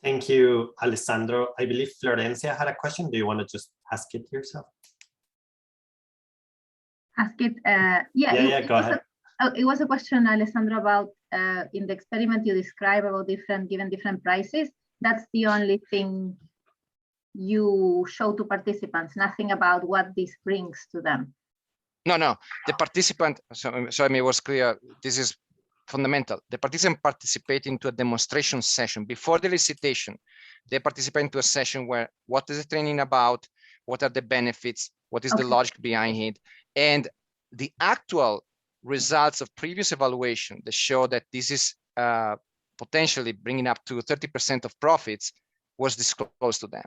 Thank you, Alessandro. I believe Florencia had a question. Do you want to just ask it yourself? Ask it. Yeah, Go ahead. It was a question, Alessandro, about in the experiment you describe about given different prices. That's the only thing you show to participants, nothing about what this brings to them. No, the participant, so it was clear, this is fundamental. The participant participate into a demonstration session. Before the elicitation, they participate into a session where what is the training about, what are the benefits, what is the logic behind it, and the actual results of previous evaluation that show that this is potentially bringing up to 30% of profits was disclosed to them.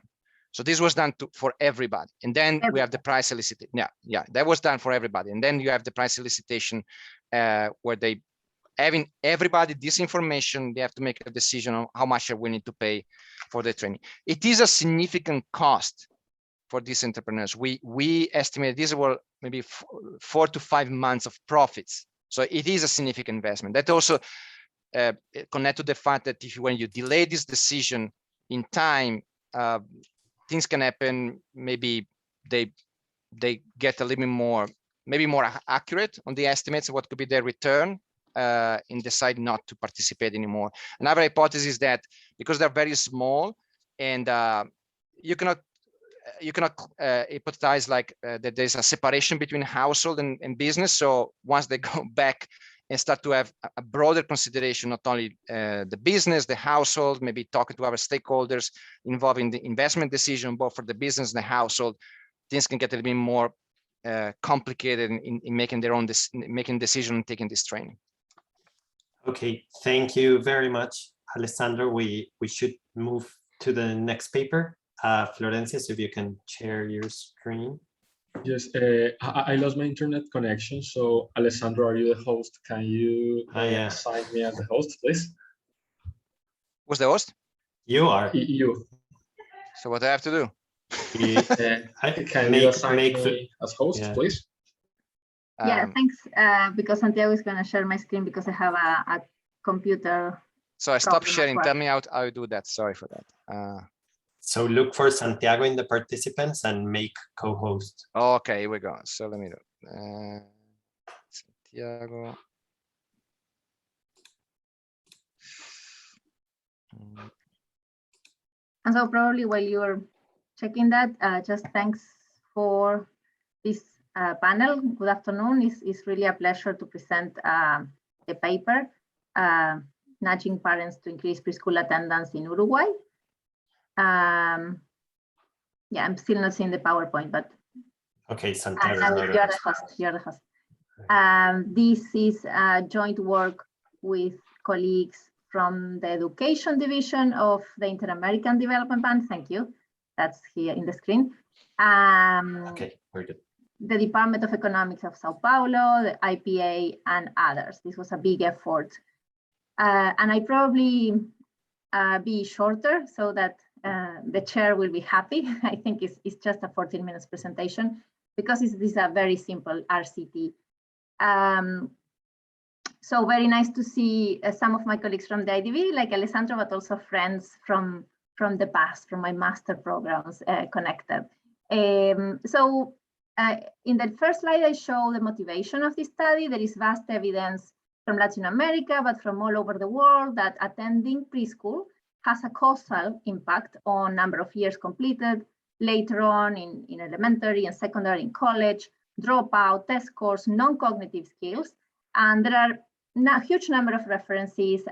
So this was done for everybody. And then we have the price elicitation. Yeah, that was done for everybody. And then you have the price elicitation where they, having everybody this information, they have to make a decision on how much are willing to pay for the training. It is a significant cost for these entrepreneurs. We estimate these were maybe 4 to 5 months of profits. So it is a significant investment. That also connect to the fact that when you delay this decision in time, things can happen. Maybe they get a little bit more, maybe more accurate on the estimates of what could be their return and decide not to participate anymore. Another hypothesis is that because they're very small and you cannot hypothesize like that there's a separation between household and business. So once they go back and start to have a broader consideration, not only the business, the household, maybe talking to our stakeholders involving the investment decision, both for the business and the household, things can get a little bit more complicated in making their own making decision and taking this training. Okay, thank you very much, Alessandro. We should move to the next paper. Florencia, so if you can share your screen. Yes, I lost my internet connection. So Alessandro, are you the host? Can you assign me as the host, please? Who's the host? You are. You. So what do I have to do? Can you assign me as host, please? Yeah, thanks. Because Santiago is going to share my screen because I have a computer. So I stopped sharing. Tell me how I do that. Sorry for that. So look for Santiago in the participants and make co-host. Okay, here we go. So let me do Santiago. And so probably while you're checking that, just thanks for this panel. Good afternoon. It's really a pleasure to present the paper, Nudging Parents to Increase Preschool Attendance in Uruguay. Yeah, I'm still not seeing the PowerPoint, but okay, Santiago. You're the host. You're the host. This is joint work with colleagues from the Education Division of the Inter-American Development Bank. Thank you. That's here in the screen. Okay, very good. The Department of Economics of Sao Paulo, the IPA, and others. This was a big effort. And I probably be shorter so that the chair will be happy. I think it's just a 14 minutes presentation because this is a very simple RCT. So very nice to see some of my colleagues from the IDB, like Alessandro, but also friends from the past, from my master programs connected. So in the first slide, I show the motivation of this study. There is vast evidence from Latin America, but from all over the world that attending preschool has a causal impact on number of years completed, later on in elementary and secondary and college, dropout, test scores, non-cognitive skills. And there are a huge number of references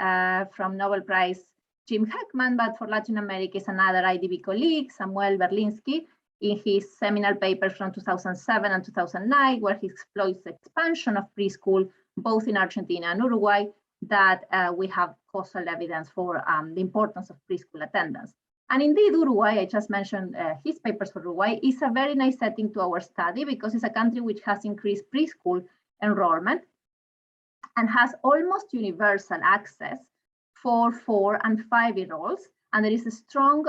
from Nobel Prize Jim Heckman, but for Latin America is another IDB colleague, Samuel Berlinski, in his seminal papers from 2007 and 2009, where he exploits the expansion of preschool, both in Argentina and Uruguay, that we have causal evidence for the importance of preschool attendance. And indeed, Uruguay, I just mentioned his papers for Uruguay, is a very nice setting to our study because it's a country which has increased preschool enrollment and has almost universal access for 4- and 5-year-olds. And there is a strong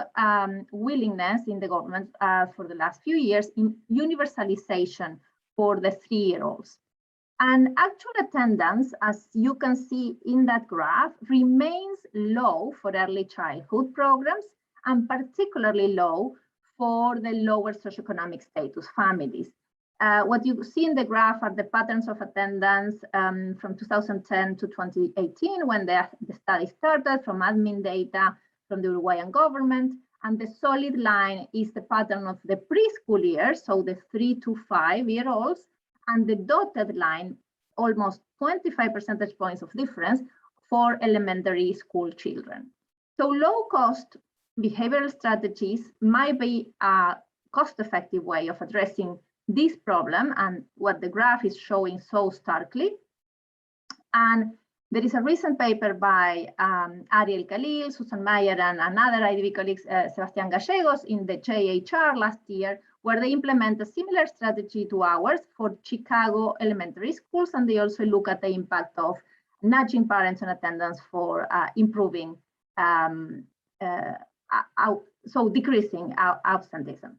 willingness in the government for the last few years in universalization for the 3-year-olds. And actual attendance, as you can see in that graph, remains low for early childhood programs and particularly low for the lower socioeconomic status families. What you see in the graph are the patterns of attendance from 2010 to 2018 when the study started, from admin data from the Uruguayan government. And the solid line is the pattern of the preschool years, so the 3 to 5-year-olds, and the dotted line, almost 25 percentage points of difference for elementary school children. So low-cost behavioral strategies might be a cost-effective way of addressing this problem and what the graph is showing so starkly. And there is a recent paper by Ariel Khalil, Susan Meyer, and another IDB colleagues, Sebastián Gallegos, in the JHR last year, where they implement a similar strategy to ours for Chicago elementary schools, and they also look at the impact of nudging parents on attendance for improving, so decreasing absenteeism.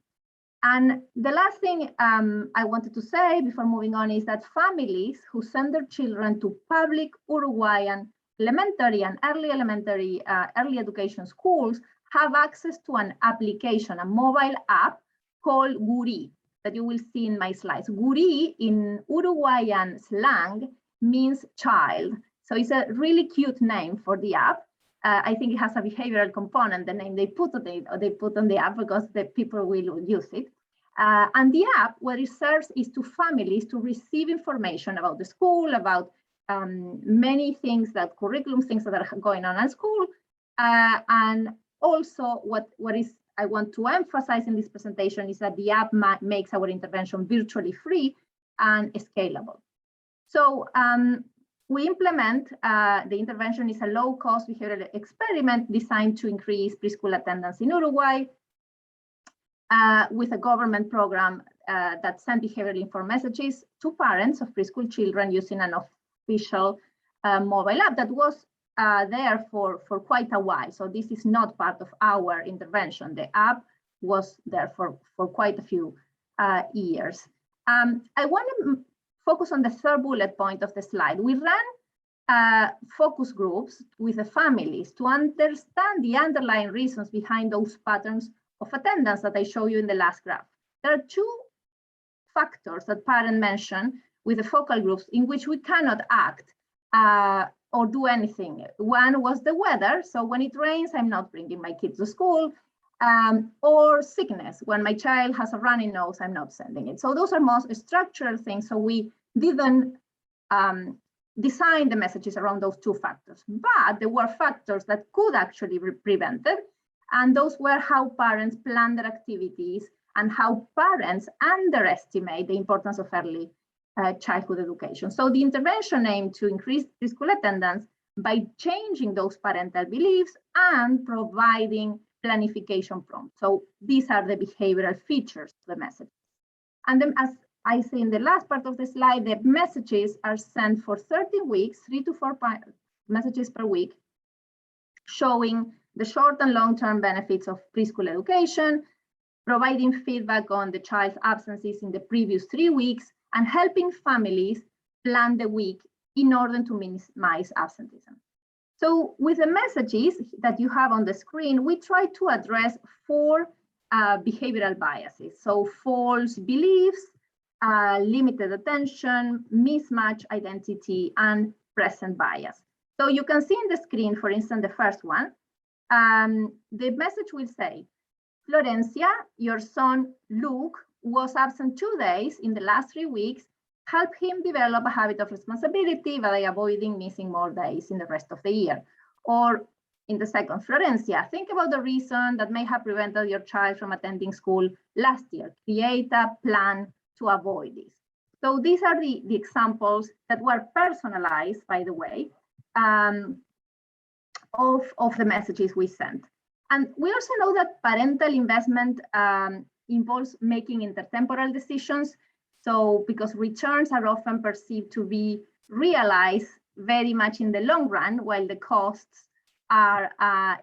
And the last thing I wanted to say before moving on is that families who send their children to public Uruguayan elementary and early elementary early education schools have access to an application, a mobile app called Guri, that you will see in my slides. Guri in Uruguayan slang means child. So it's a really cute name for the app. I think it has a behavioral component, the name they put on the app, because the people will use it. And the app, what it serves is to families to receive information about the school, about many things, that curriculum things that are going on at school. And also what is I want to emphasize in this presentation is that the app makes our intervention virtually free and scalable. So we implement, the intervention is a low-cost behavioral experiment designed to increase preschool attendance in Uruguay with a government program that sent behavioral informed messages to parents of preschool children using an official mobile app that was there for quite a while. So this is not part of our intervention. The app was there for quite a few years. I want to focus on the third bullet point of the slide. We ran focus groups with the families to understand the underlying reasons behind those patterns of attendance that I showed you in the last graph. There are two factors that parents mentioned with the focal groups in which we cannot act or do anything. One was the weather. So when it rains, I'm not bringing my kids to school. Or sickness. When my child has a runny nose, I'm not sending it. So those are most structural things. So we didn't design the messages around those two factors. But there were factors that could actually be prevented. And those were how parents plan their activities and how parents underestimate the importance of early childhood education. So the intervention aimed to increase preschool attendance by changing those parental beliefs and providing planification prompts. So these are the behavioral features of the message. And then, as I say in the last part of the slide, the messages are sent for 30 weeks, 3 to 4 messages per week, showing the short and long-term benefits of preschool education, providing feedback on the child's absences in the previous 3 weeks, and helping families plan the week in order to minimize absenteeism. So with the messages that you have on the screen, we try to address 4 behavioral biases. So false beliefs, limited attention, mismatch identity, and present bias. So you can see in the screen, for instance, the first one, the message will say, Florencia, your son Luke was absent 2 days in the last 3 weeks. Help him develop a habit of responsibility by avoiding missing more days in the rest of the year. Or in the second, Florencia, think about the reason that may have prevented your child from attending school last year. Create a plan to avoid this. So these are the examples that were personalized, by the way, of the messages we sent. And we also know that parental investment involves making intertemporal decisions. So because returns are often perceived to be realized very much in the long run, while the costs are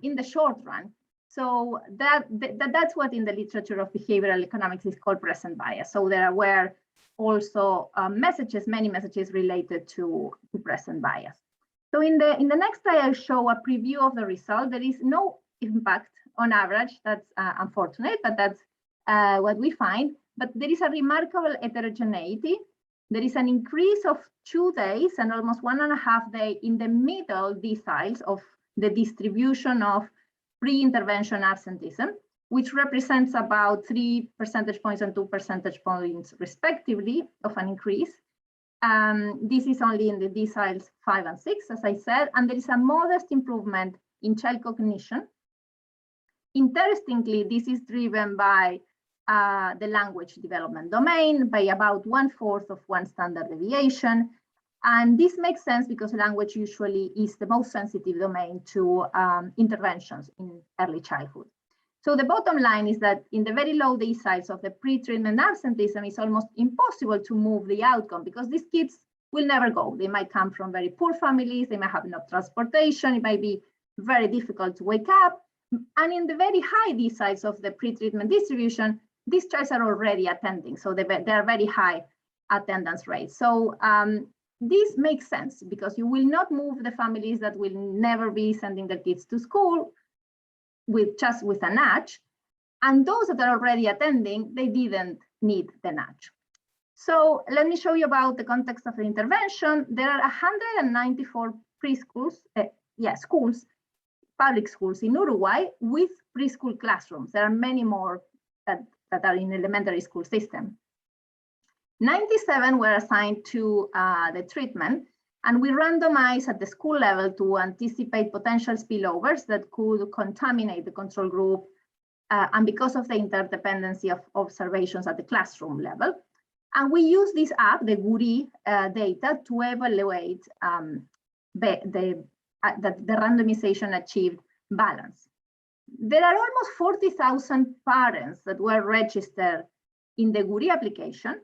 in the short run. So that's what in the literature of behavioral economics is called present bias. So they're aware also many messages related to present bias. So in the next slide, I'll show a preview of the result. There is no impact on average. That's unfortunate, but that's what we find. But there is a remarkable heterogeneity. There is an increase of 2 days and almost 1.5 days in the middle deciles of the distribution of pre-intervention absenteeism, which represents about 3 percentage points and 2 percentage points respectively of an increase. This is only in the deciles 5 and 6, as I said, and there is a modest improvement in child cognition. Interestingly, this is driven by the language development domain by about 1/4 of 1 standard deviation. And this makes sense because language usually is the most sensitive domain to interventions in early childhood. So the bottom line is that in the very low deciles of the pre-treatment absenteeism, it's almost impossible to move the outcome because these kids will never go. They might come from very poor families, they might have no transportation, it might be very difficult to wake up. And in the very high deciles of the pre-treatment distribution, these children are already attending, so they are very high attendance rates. So this makes sense because you will not move the families that will never be sending their kids to school just with a nudge, and those that are already attending, they didn't need the nudge. So let me show you about the context of the intervention. There are 194 preschools, schools, public schools in Uruguay with preschool classrooms. There are many more that are in elementary school system. 97 were assigned to the treatment, and we randomized at the school level to anticipate potential spillovers that could contaminate the control group, and because of the interdependency of observations at the classroom level. And we use this app, the GURI data, to evaluate that the randomization achieved balance. There are almost 40,000 parents that were registered in the GURI application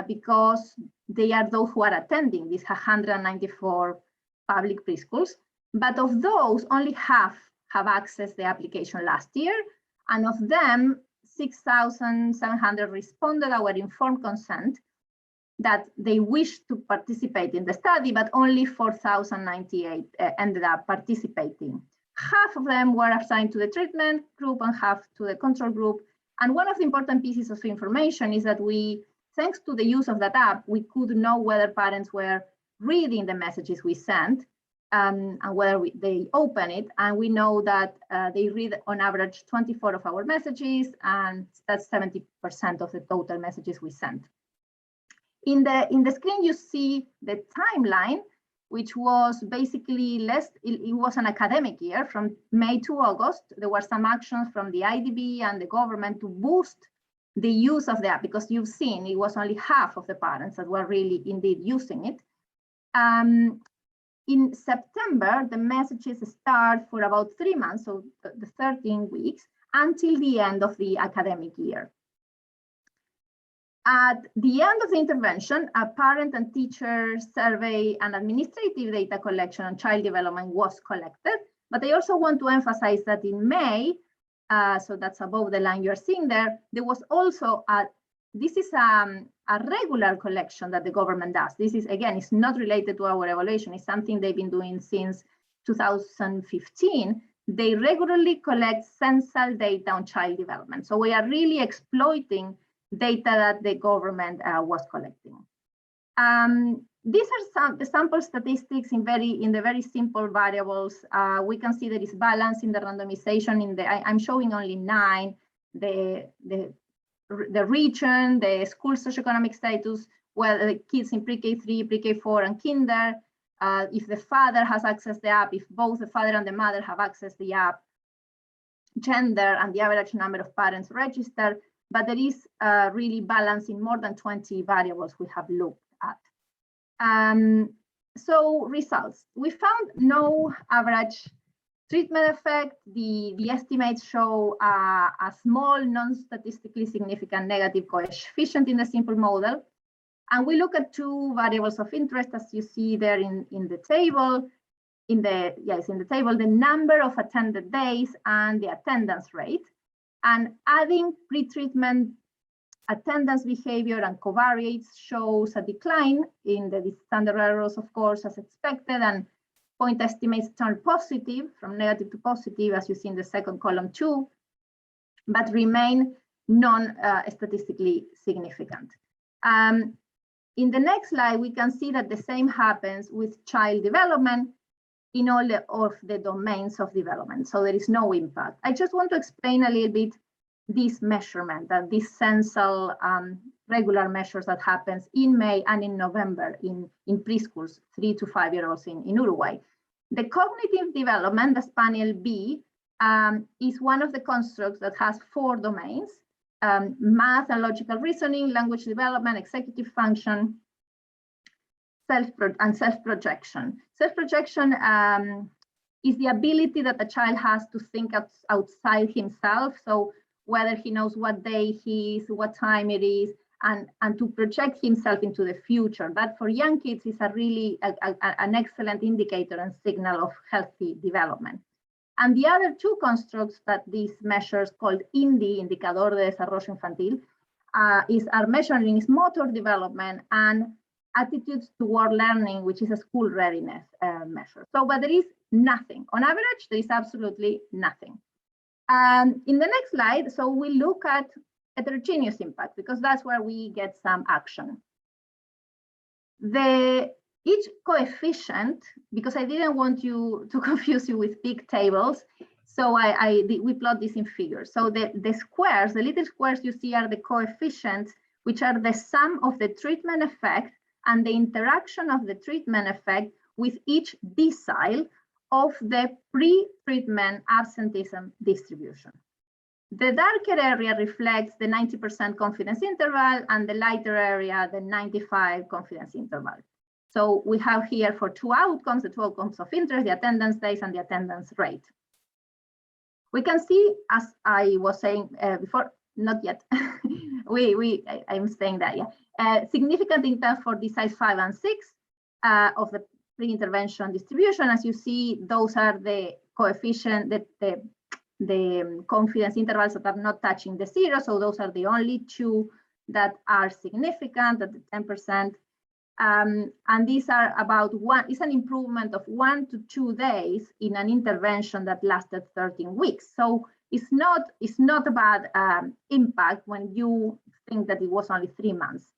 because they are those who are attending these 194 public preschools. But of those, only half have accessed the application last year. And of them, 6,700 responded our informed consent that they wish to participate in the study, but only 4,098 ended up participating. Half of them were assigned to the treatment group and half to the control group. And one of the important pieces of information is that thanks to the use of that app, we could know whether parents were reading the messages we sent and whether they open it. And we know that they read on average 24 of our messages, and that's 70% of the total messages we sent. In the screen, you see the timeline, which was basically it was an academic year from May to August. There were some actions from the IDB and the government to boost the use of the app, because you've seen it was only half of the parents that were really indeed using it. In September, the messages start for about 3 months, so the 13 weeks, until the end of the academic year. At the end of the intervention, a parent and teacher survey and administrative data collection on child development was collected. But I also want to emphasize that in May, so that's above the line you're seeing there, there was also this is a regular collection that the government does. This is, again, it's not related to our evaluation. It's something they've been doing since 2015. They regularly collect censal data on child development. So we are really exploiting data that the government was collecting. These are the sample statistics in the very simple variables. We can see there is balance in the randomization. I'm showing only 9. The region, the school socioeconomic status, where the kids in pre-K3, pre-K4, and kinder, if the father has access to the app, if both the father and the mother have access to the app, gender, and the average number of parents registered. But there is really balance in more than 20 variables we have looked at. So results, we found no average treatment effect. The estimates show a small, non-statistically significant negative coefficient in the simple model. And we look at 2 variables of interest, as you see there in the table. In the table, the number of attended days and the attendance rate. And adding pre-treatment attendance behavior and covariates shows a decline in the standard errors, of course, as expected, and point estimates turn positive from negative to positive, as you see in the second column too, but remain non-statistically significant. In the next slide, we can see that the same happens with child development in all of the domains of development. So there is no impact. I just want to explain a little bit this measurement, that this censal regular measures that happens in May and in November in preschools, 3 to 5 year olds in Uruguay. The cognitive development, the Spaniel B, is one of the constructs that has 4 domains: math and logical reasoning, language development, executive function, self-projection. Self-projection is the ability that the child has to think outside himself. So whether he knows what day he is, what time it is, and to project himself into the future. That for young kids is a really an excellent indicator and signal of healthy development. And the other 2 constructs that these measures, called INDI, Indicador de Desarrollo Infantil, are measuring is motor development and attitudes toward learning, which is a school readiness measure. So, but there is nothing. On average, there is absolutely nothing. In the next slide, so we look at heterogeneous impact, because that's where we get some action. Each coefficient, because I didn't want you to confuse you with big tables, so we plot this in figures. So the squares, the little squares you see are the coefficients, which are the sum of the treatment effect and the interaction of the treatment effect with each decile of the pre-treatment absenteeism distribution. The darker area reflects the 90% confidence interval, and the lighter area, the 95% confidence interval. So we have here for 2 outcomes, the 2 outcomes of interest, the attendance days and the attendance rate. We can see, as I was saying before, not yet, I'm saying that, yeah. Significant impact for deciles 5 and 6 of the pre-intervention distribution. As you see, those are the coefficient, the confidence intervals that are not touching the 0. So those are the only 2 that are significant at the 10%. And these are about it's an improvement of 1 to 2 days in an intervention that lasted 13 weeks. So it's not a bad impact when you think that it was only 3 months.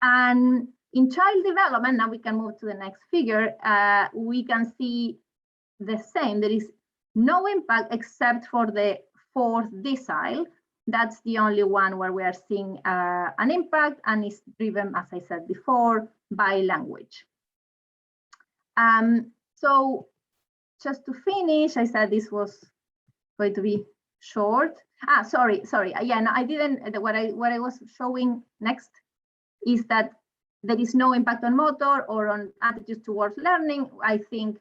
And in child development, now we can move to the next figure, we can see the same. There is no impact except for the 4th decile. That's the only one where we are seeing an impact, and it's driven, as I said before, by language. So just to finish, I said this was going to be short. Sorry. Yeah, no, I didn't. What I was showing next is that there is no impact on motor or on attitudes towards learning. I think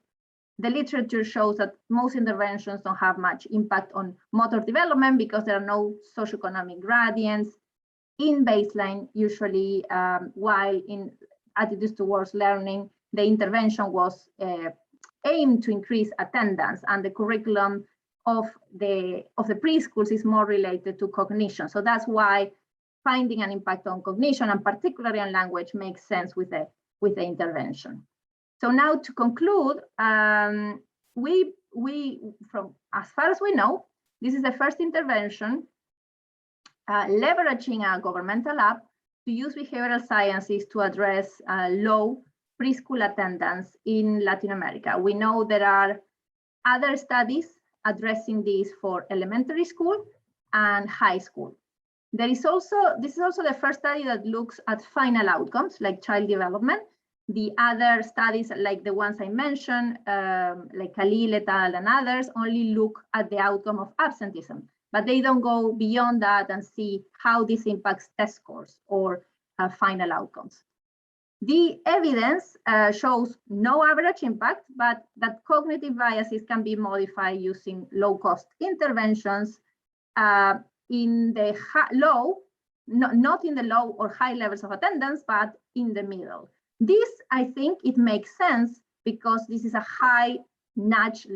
the literature shows that most interventions don't have much impact on motor development because there are no socioeconomic gradients in baseline, usually, while in attitudes towards learning, the intervention was aimed to increase attendance, and the curriculum of the preschools is more related to cognition. So that's why finding an impact on cognition, and particularly on language, makes sense with the intervention. So now to conclude, from as far as we know, this is the first intervention leveraging a governmental app to use behavioral sciences to address low preschool attendance in Latin America. We know there are other studies addressing this for elementary school and high school. This is also the first study that looks at final outcomes like child development. The other studies, like the ones I mentioned, like Khalil et al. And others, only look at the outcome of absenteeism, but they don't go beyond that and see how this impacts test scores or final outcomes. The evidence shows no average impact, but that cognitive biases can be modified using low-cost interventions in the low, not in the low or high levels of attendance, but in the middle. This, I think, it makes sense because this is a high nudge,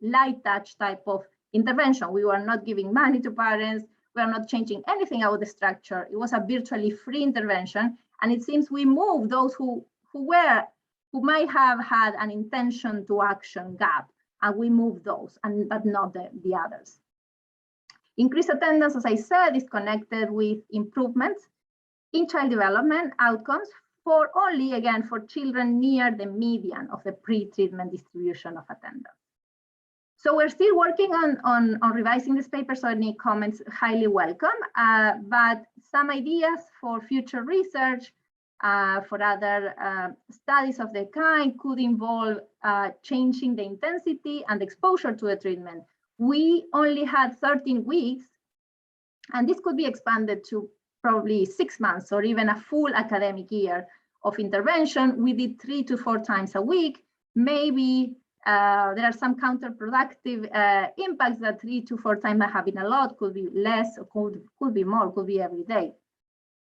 light touch type of intervention. We were not giving money to parents. We are not changing anything about the structure. It was a virtually free intervention. And it seems we moved those who might have had an intention to action gap, and we moved those, but not the others. Increased attendance, as I said, is connected with improvements in child development outcomes for only, again, for children near the median of the pre-treatment distribution of attendance. So we're still working on revising this paper, so any comments highly welcome, but some ideas for future research for other studies of the kind could involve changing the intensity and exposure to the treatment. We only had 13 weeks, and this could be expanded to probably 6 months or even a full academic year of intervention. We did 3 to 4 times a week. Maybe there are some counterproductive impacts that 3 to 4 times might have been a lot, could be less, or could be more, could be every day.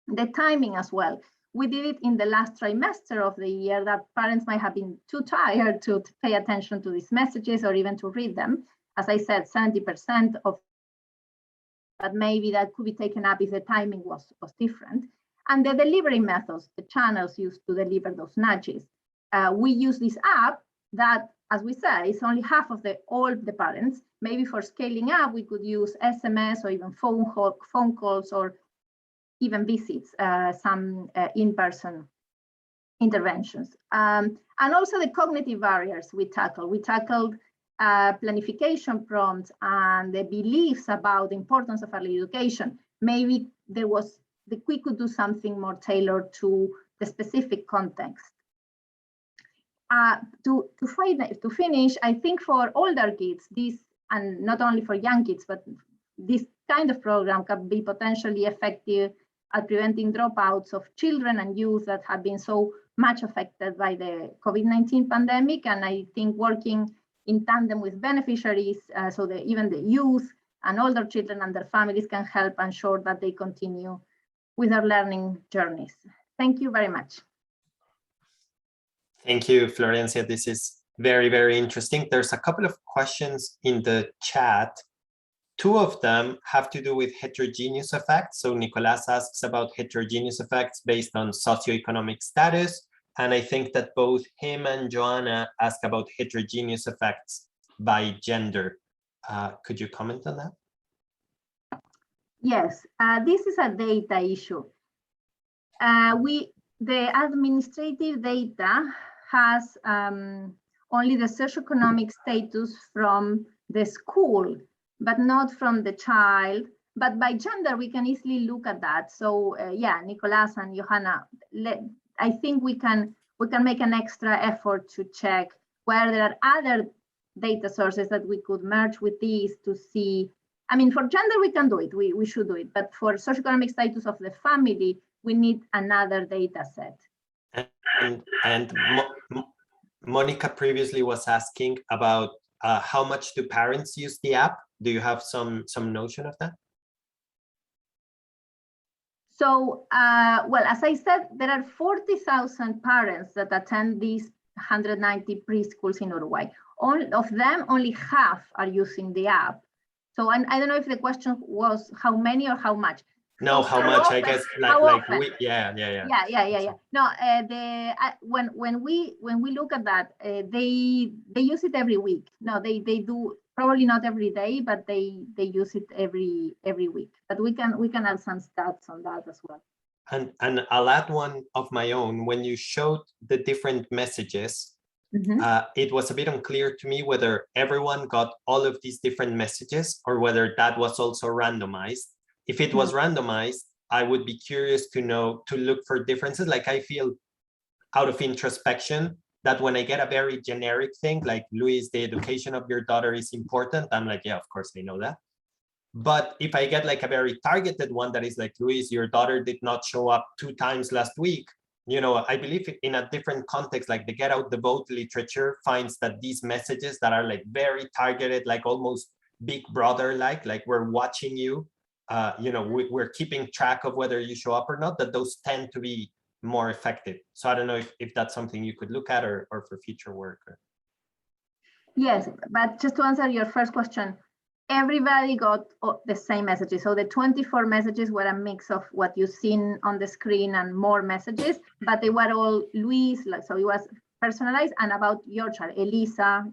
The timing as well. We did it in the last trimester of the year that parents might have been too tired to pay attention to these messages or even to read them. As I said, 70% of, but maybe that could be taken up if the timing was different. And the delivery methods, the channels used to deliver those nudges. We use this app that, as we said, is only half of all the parents. Maybe for scaling up, we could use SMS or even phone calls or even visits, some in-person interventions. And also the cognitive barriers we tackled. We tackled planification prompts and the beliefs about the importance of early education. Maybe we could do something more tailored to the specific context. To finish, I think for older kids, and not only for young kids, but this kind of program can be potentially effective at preventing dropouts of children and youth that have been so much affected by the COVID-19 pandemic. And I think working in tandem with beneficiaries, so that even the youth and older children and their families can help ensure that they continue with their learning journeys. Thank you very much. Thank you, Florencia. This is very, very interesting. There's a couple of questions in the chat. 2 of them have to do with heterogeneous effects. So Nicolas asks about heterogeneous effects based on socioeconomic status. And I think that both him and Joanna ask about heterogeneous effects by gender. Could you comment on that? Yes, this is a data issue. The administrative data has only the socioeconomic status from the school, but not from the child. But by gender, we can easily look at that. So yeah, Nicolas and Johanna, I think we can make an extra effort to check where there are other data sources that we could merge with these to see. I mean, for gender, we can do it, we should do it. But for socioeconomic status of the family, we need another data set. And Monica previously was asking about how much do parents use the app? Do you have some notion of that? So, well, as I said, there are 40,000 parents that attend these 190 preschools in Uruguay. All of them, only half are using the app. So I don't know if the question was how many or how much. No, so how much? often, I guess yeah. No, when we look at that, they use it every week. No, they do probably not every day, but they use it every week. But we can add some stats on that as well. And I'll add one of my own. When you showed the different messages, it was a bit unclear to me whether everyone got all of these different messages or whether that was also randomized. If it was randomized, I would be curious to know, to look for differences. Like I feel out of introspection that when I get a very generic thing, like Luis, the education of your daughter is important, I'm like, yeah, of course I know that. But if I get like a very targeted one that is like, Luis, your daughter did not show up 2 times last week, you know, I believe in a different context, like the Get Out the Vote literature finds that these messages that are like very targeted, like almost Big Brother, like we're watching you, you know, we're keeping track of whether you show up or not, that those tend to be more effective. So I don't know if that's something you could look at or for future work. Yes, but just to answer your first question, everybody got the same messages. So the 24 messages were a mix of what you've seen on the screen and more messages, but they were all Luis, so it was personalized and about your child, Elisa,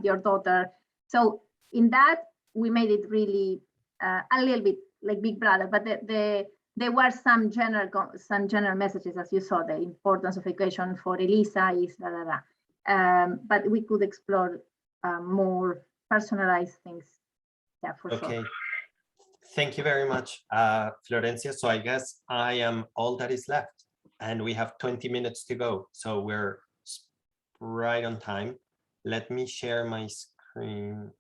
your daughter. So in that, we made it really a little bit like Big Brother, but there were some general messages, as you saw. The importance of education for Elisa is da da da. But we could explore more personalized things. Yeah, for sure. Okay. Thank you very much, Florencia. So I guess I am all that is left, and we have 20 minutes to go. So we're right on time. Let me share my screen.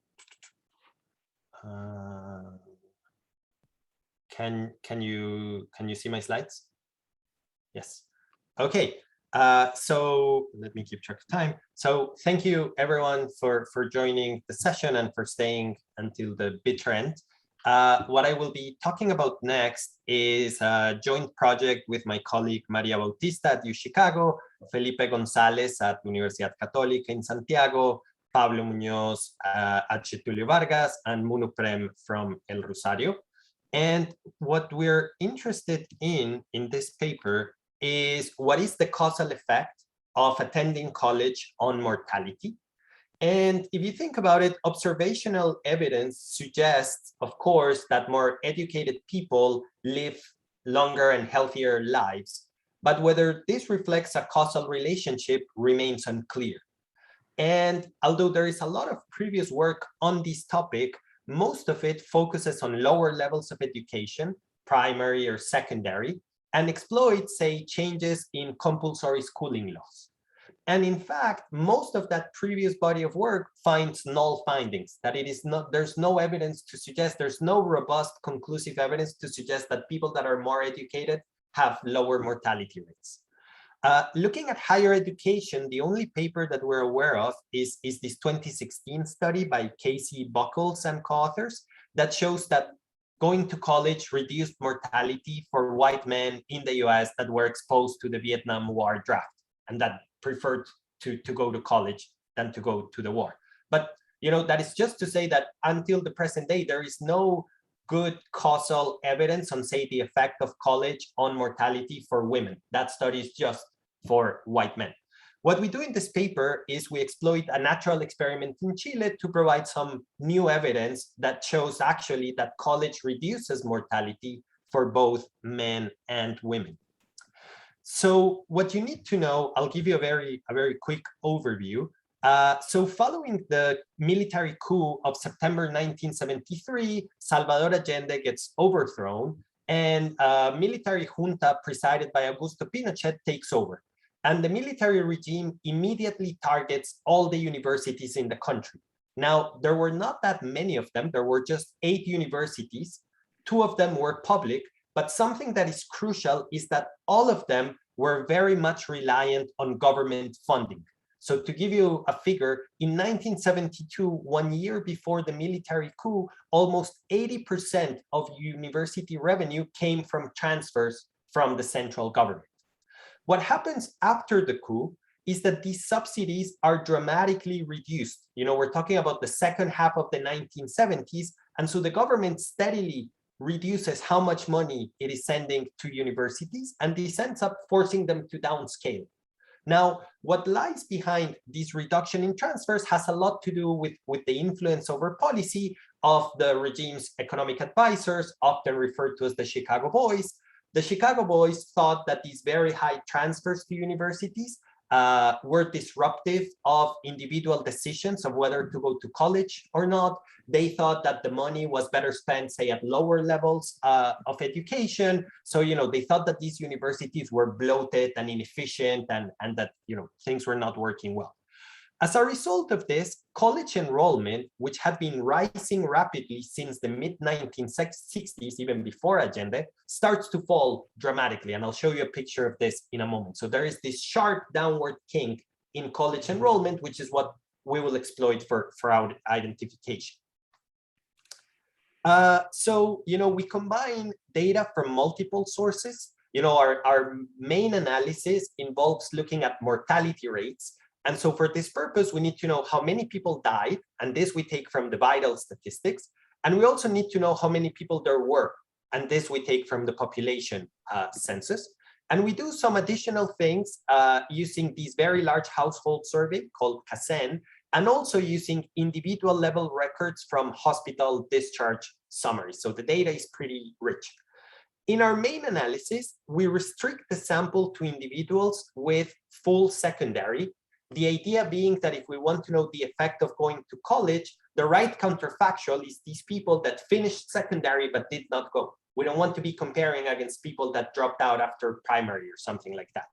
Can you see my slides? Yes. Okay. So let me keep track of time. So thank you everyone for joining the session and for staying until the bitter end. What I will be talking about next is a joint project with my colleague Maria Bautista at UChicago, Felipe González at Universidad Católica in Santiago, Pablo Muñoz at Getulio Vargas, and Munu Prem from El Rosario. And what we're interested in this paper is what is the causal effect of attending college on mortality. And if you think about it, observational evidence suggests, of course, that more educated people live longer and healthier lives. But whether this reflects a causal relationship remains unclear. And although there is a lot of previous work on this topic, most of it focuses on lower levels of education, primary or secondary, and exploits, say, changes in compulsory schooling laws. And in fact, most of that previous body of work finds null findings, that it is not, there's no evidence to suggest, there's no robust conclusive evidence to suggest that people that are more educated have lower mortality rates. Looking at higher education, the only paper that we're aware of is this 2016 study by Casey Buckles and co-authors that shows that going to college reduced mortality for white men in the US that were exposed to the Vietnam War draft and that preferred to go to college than to go to the war. But that is just to say that until the present day, there is no good causal evidence on, say, the effect of college on mortality for women. That study is just for white men. What we do in this paper is we exploit a natural experiment in Chile to provide some new evidence that shows actually that college reduces mortality for both men and women. So what you need to know, I'll give you a very quick overview. So following the military coup of September 1973, Salvador Allende gets overthrown and a military junta presided by Augusto Pinochet takes over. And the military regime immediately targets all the universities in the country. Now, there were not that many of them. There were just 8 universities. 2 of them were public. But something that is crucial is that all of them were very much reliant on government funding. So to give you a figure, in 1972, 1 year before the military coup, almost 80% of university revenue came from transfers from the central government. What happens after the coup is that these subsidies are dramatically reduced. We're talking about the second half of the 1970s. And so the government steadily reduces how much money it is sending to universities, and this ends up forcing them to downscale. Now, what lies behind this reduction in transfers has a lot to do with the influence over policy of the regime's economic advisors, often referred to as the Chicago Boys. The Chicago Boys thought that these very high transfers to universities were disruptive of individual decisions of whether to go to college or not. They thought that the money was better spent, say, at lower levels of education. So, they thought that these universities were bloated and inefficient and that, things were not working well. As a result of this, college enrollment, which had been rising rapidly since the mid-1960s, even before Allende, starts to fall dramatically. And I'll show you a picture of this in a moment. So there is this sharp downward kink in college enrollment, which is what we will exploit for our identification. So, we combine data from multiple sources. Our main analysis involves looking at mortality rates. And so for this purpose, we need to know how many people died, and this we take from the vital statistics. And we also need to know how many people there were. And this we take from the population census. And we do some additional things using this very large household survey called CASEN, and also using individual level records from hospital discharge summaries. So the data is pretty rich. In our main analysis, we restrict the sample to individuals with full secondary. The idea being that if we want to know the effect of going to college, the right counterfactual is these people that finished secondary but did not go. We don't want to be comparing against people that dropped out after primary or something like that.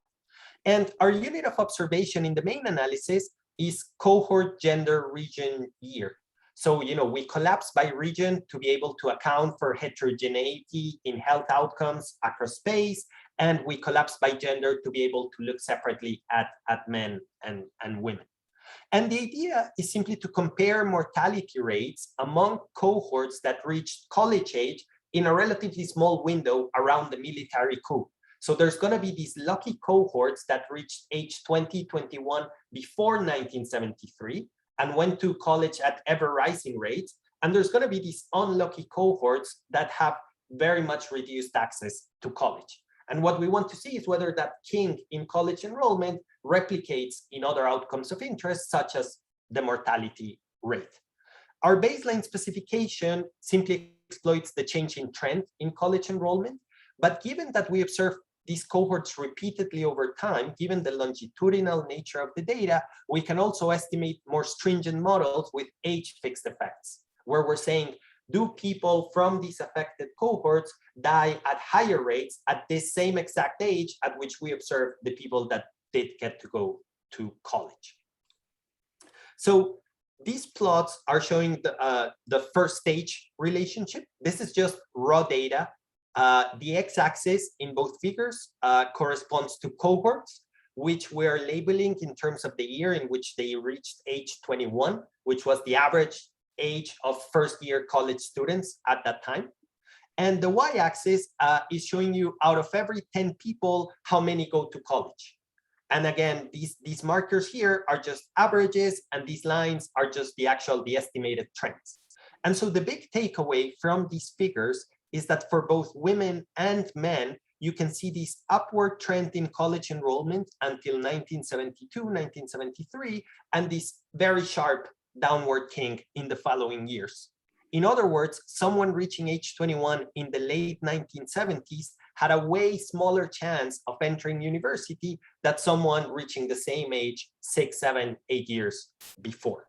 And our unit of observation in the main analysis is cohort, gender, region, year. So, we collapse by region to be able to account for heterogeneity in health outcomes across space. And we collapse by gender to be able to look separately at men and women. And the idea is simply to compare mortality rates among cohorts that reached college age in a relatively small window around the military coup. So there's going to be these lucky cohorts that reached age 20, 21 before 1973 and went to college at ever-rising rates. And there's going to be these unlucky cohorts that have very much reduced access to college. And what we want to see is whether that kink in college enrollment replicates in other outcomes of interest, such as the mortality rate. Our baseline specification simply exploits the change in trend in college enrollment. But given that we observe these cohorts repeatedly over time, given the longitudinal nature of the data, we can also estimate more stringent models with age-fixed effects, where we're saying, do people from these affected cohorts die at higher rates at this same exact age at which we observe the people that did get to go to college? So these plots are showing the first stage relationship. This is just raw data. The x-axis in both figures corresponds to cohorts, which we're labeling in terms of the year in which they reached age 21, which was the average age of first-year college students at that time. And the y-axis is showing you out of every 10 people, how many go to college. And again, these markers here are just averages, and these lines are just the estimated trends. And so the big takeaway from these figures is that for both women and men, you can see this upward trend in college enrollment until 1972, 1973, and this very sharp downward kink in the following years. In other words, someone reaching age 21 in the late 1970s had a way smaller chance of entering university than someone reaching the same age 6, 7, 8 years before.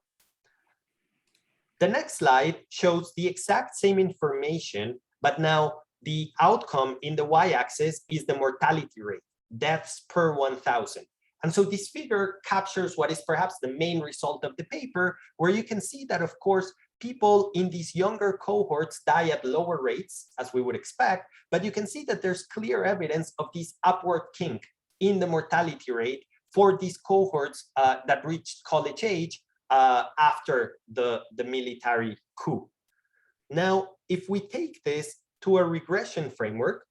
The next slide shows the exact same information, but now the outcome in the y-axis is the mortality rate, deaths per 1,000. And so this figure captures what is perhaps the main result of the paper, where you can see that, of course, people in these younger cohorts die at lower rates, as we would expect, but you can see that there's clear evidence of this upward kink in the mortality rate for these cohorts that reached college age after the military coup. Now, if we take this to a regression framework,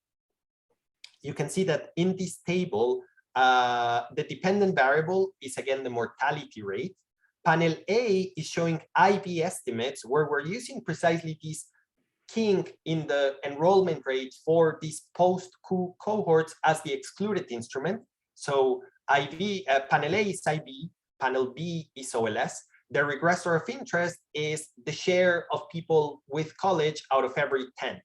you can see that in this table, the dependent variable is again the mortality rate. Panel A is showing IB estimates, where we're using precisely this kink in the enrollment rate for these post-coup cohorts as the excluded instrument. So panel A is IB, panel B is OLS. The regressor of interest is the share of people with college out of every 10.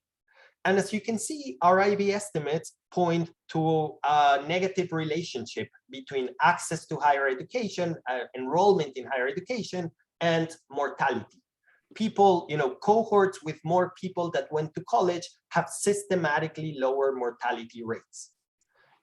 And as you can see, our IB estimates point to a negative relationship between access to higher education, enrollment in higher education, and mortality. People, cohorts with more people that went to college have systematically lower mortality rates.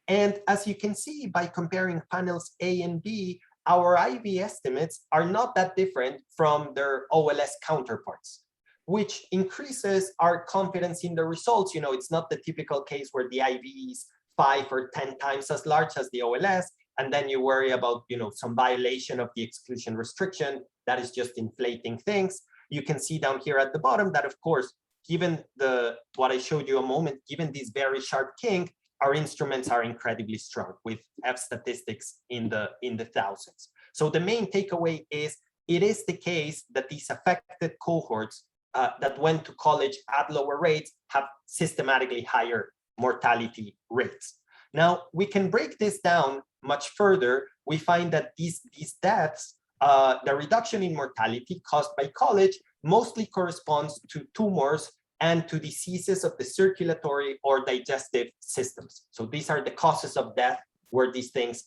And as you can see by comparing panels A and B, our IB estimates are not that different from their OLS counterparts, which increases our confidence in the results. It's not the typical case where the IB is 5 or 10 times as large as the OLS, and then you worry about, some violation of the exclusion restriction that is just inflating things. You can see down here at the bottom that, of course, given what I showed you a moment, given this very sharp kink, our instruments are incredibly strong with F statistics in the thousands. So the main takeaway is it is the case that these affected cohorts that went to college at lower rates have systematically higher mortality rates. Now, we can break this down much further. We find that these deaths, the reduction in mortality caused by college mostly corresponds to tumors and to diseases of the circulatory or digestive systems. So these are the causes of death where these things,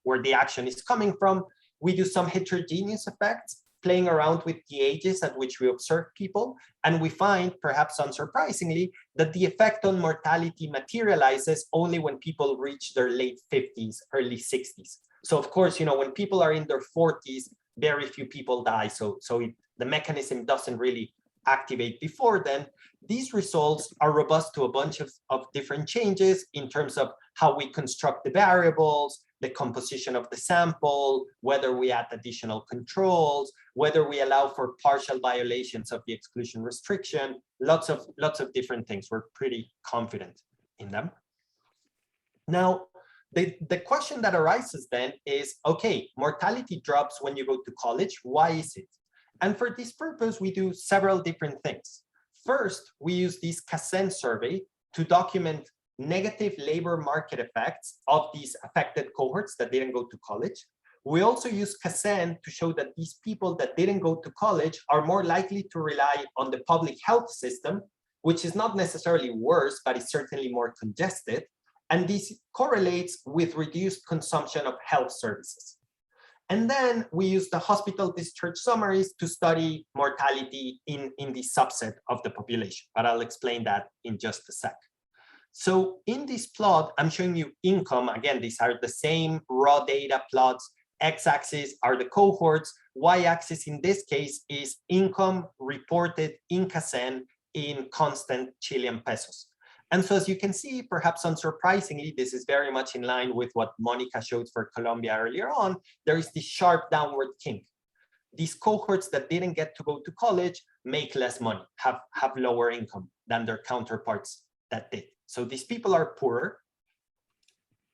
where the action is coming from. We do some heterogeneous effects, playing around with the ages at which we observe people, and we find, perhaps unsurprisingly, that the effect on mortality materializes only when people reach their late 50s, early 60s. So of course, when people are in their 40s, very few people die. So the mechanism doesn't really activate before then. These results are robust to a bunch of different changes in terms of how we construct the variables, the composition of the sample, whether we add additional controls, whether we allow for partial violations of the exclusion restriction, lots of different things. We're pretty confident in them. Now, the question that arises then is, okay, mortality drops when you go to college. Why is it? And for this purpose, we do several different things. First, we use this CASEN survey to document negative labor market effects of these affected cohorts that didn't go to college. We also use CASEN to show that these people that didn't go to college are more likely to rely on the public health system, which is not necessarily worse, but is certainly more congested. And this correlates with reduced consumption of health services. And then we use the hospital discharge summaries to study mortality in the subset of the population, but I'll explain that in just a sec. So in this plot, I'm showing you income. Again, these are the same raw data plots. X-axis are the cohorts. Y-axis in this case is income reported in CASEN in constant Chilean pesos. And so as you can see, perhaps unsurprisingly, this is very much in line with what Monica showed for Colombia earlier on. There is this sharp downward kink. These cohorts that didn't get to go to college make less money, have lower income than their counterparts that did. So these people are poorer.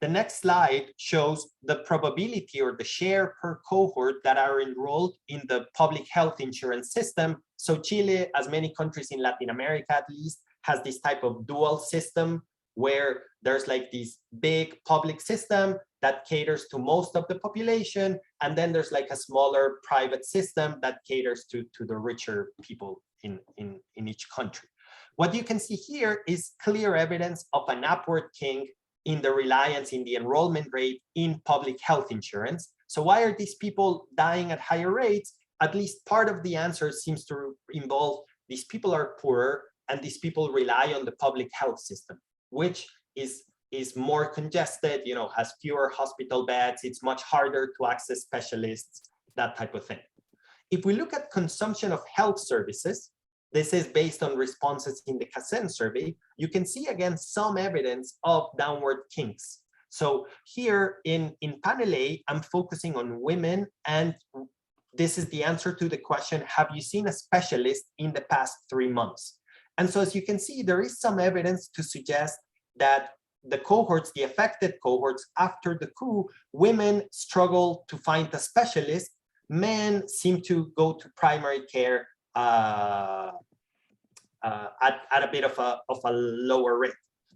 The next slide shows the probability or the share per cohort that are enrolled in the public health insurance system. So Chile, as many countries in Latin America at least, has this type of dual system where there's like this big public system that caters to most of the population. And then there's like a smaller private system that caters to the richer people in each country. What you can see here is clear evidence of an upward kink in the reliance in the enrollment rate in public health insurance. So why are these people dying at higher rates? At least part of the answer seems to involve these people are poorer and these people rely on the public health system, which is more congested, has fewer hospital beds. It's much harder to access specialists, that type of thing. If we look at consumption of health services, this is based on responses in the CASEN survey, you can see again some evidence of downward kinks. So here in panel A, I'm focusing on women, and this is the answer to the question, have you seen a specialist in the past 3 months? And so as you can see, there is some evidence to suggest that the cohorts, the affected cohorts after the coup, women struggle to find a specialist, men seem to go to primary care at a bit of a lower rate.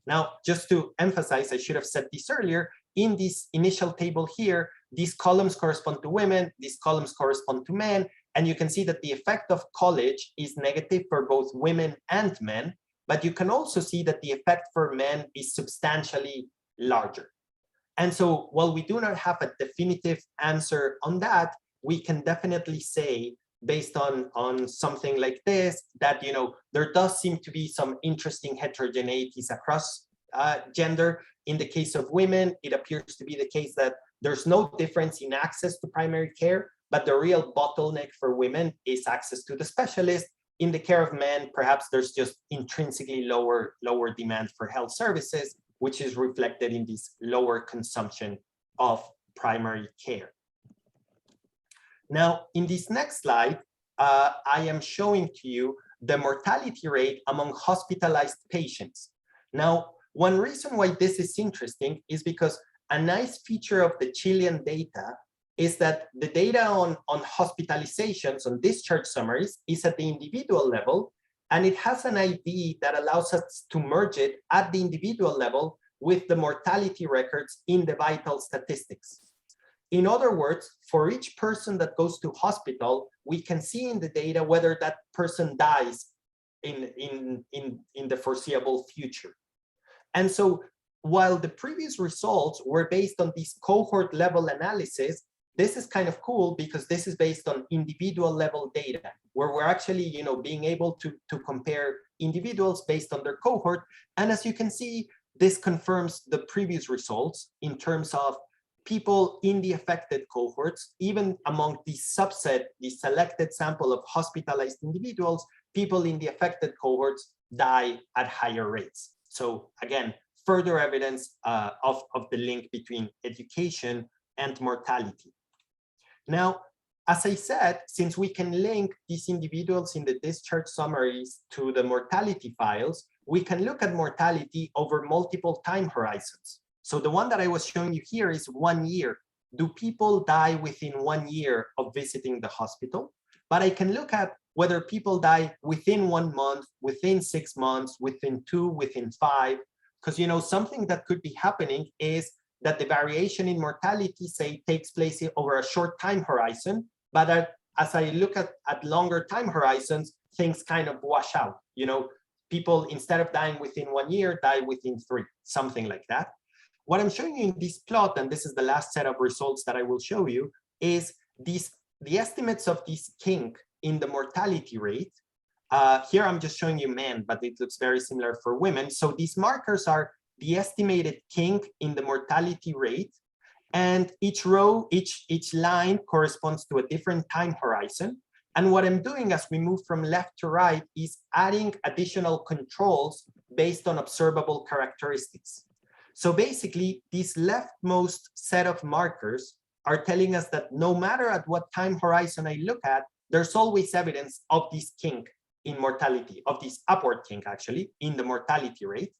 Now, just to emphasize, I should have said this earlier, in this initial table here, these columns correspond to women, these columns correspond to men, and you can see that the effect of college is negative for both women and men, but you can also see that the effect for men is substantially larger. And so while we do not have a definitive answer on that, we can definitely say, based on something like this, that there does seem to be some interesting heterogeneities across gender. In the case of women, it appears to be the case that there's no difference in access to primary care, but the real bottleneck for women is access to the specialist. In the care of men, perhaps there's just intrinsically lower demand for health services, which is reflected in this lower consumption of primary care. Now, in this next slide, I am showing to you the mortality rate among hospitalized patients. Now, one reason why this is interesting is because a nice feature of the Chilean data is that the data on hospitalizations, on discharge summaries, is at the individual level, and it has an ID that allows us to merge it at the individual level with the mortality records in the vital statistics. In other words, for each person that goes to hospital, we can see in the data whether that person dies in the foreseeable future. And so while the previous results were based on this cohort level analysis, this is kind of cool because this is based on individual level data, where we're actually, being able to compare individuals based on their cohort. And as you can see, this confirms the previous results in terms of people in the affected cohorts, even among the subset, the selected sample of hospitalized individuals, people in the affected cohorts die at higher rates. So again, further evidence of the link between education and mortality. Now, as I said, since we can link these individuals in the discharge summaries to the mortality files, we can look at mortality over multiple time horizons. So the one that I was showing you here is 1 year. Do people die within 1 year of visiting the hospital? But I can look at whether people die within 1 month, within 6 months, within 2, within 5, because something that could be happening is that the variation in mortality, say, takes place over a short time horizon, but as I look at longer time horizons, things kind of wash out. People, instead of dying within 1 year, die within 3, something like that. What I'm showing you in this plot, and this is the last set of results that I will show you, is the estimates of this kink in the mortality rate. Here I'm just showing you men, but it looks very similar for women. So these markers are the estimated kink in the mortality rate, and each row, each line corresponds to a different time horizon. And what I'm doing as we move from left to right is adding additional controls based on observable characteristics. So basically, this leftmost set of markers are telling us that no matter at what time horizon I look at, there's always evidence of this kink in mortality, of this upward kink actually, in the mortality rate,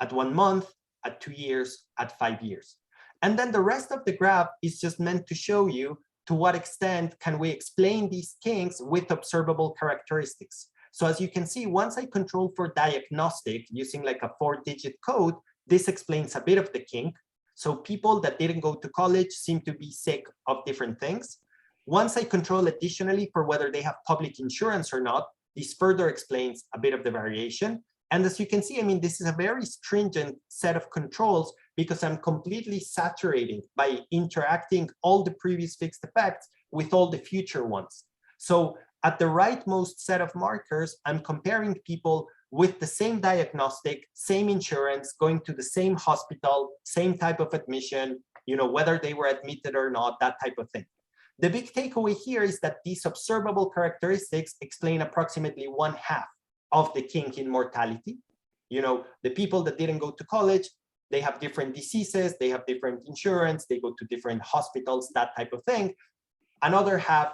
at 1 month, at 2 years, at 5 years. And then the rest of the graph is just meant to show you to what extent can we explain these kinks with observable characteristics. So as you can see, once I control for diagnostic using like a 4-digit code, this explains a bit of the kink. So people that didn't go to college seem to be sick of different things. Once I control additionally for whether they have public insurance or not, this further explains a bit of the variation. And as you can see, this is a very stringent set of controls because I'm completely saturating by interacting all the previous fixed effects with all the future ones. So at the rightmost set of markers, I'm comparing people with the same diagnostic, same insurance, going to the same hospital, same type of admission, whether they were admitted or not, that type of thing. The big takeaway here is that these observable characteristics explain approximately 1/2 of the kink in mortality. The people that didn't go to college, they have different diseases, they have different insurance, they go to different hospitals, that type of thing. Another half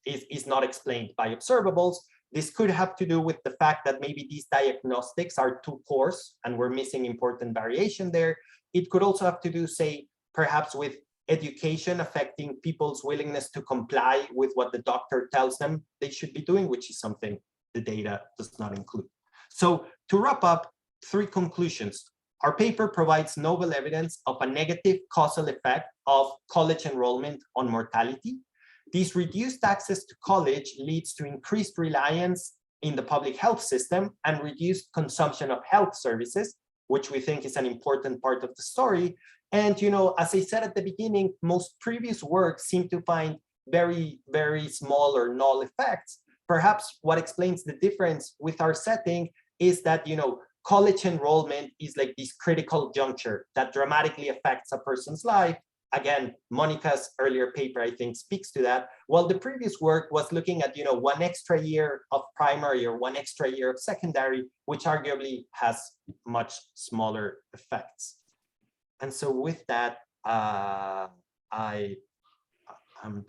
is not explained by observables. This could have to do with the fact that maybe these diagnostics are too coarse and we're missing important variation there. It could also have to do, say, perhaps with education affecting people's willingness to comply with what the doctor tells them they should be doing, which is something the data does not include. So to wrap up, 3 conclusions. Our paper provides novel evidence of a negative causal effect of college enrollment on mortality. This reduced access to college leads to increased reliance in the public health system and reduced consumption of health services, which we think is an important part of the story. And, as I said at the beginning, most previous work seemed to find very, very small or null effects. Perhaps what explains the difference with our setting is that, college enrollment is like this critical juncture that dramatically affects a person's life. Again, Monica's earlier paper, I think, speaks to that. While the previous work was looking at, 1 extra year of primary or 1 extra year of secondary, which arguably has much smaller effects. And so with that, I'm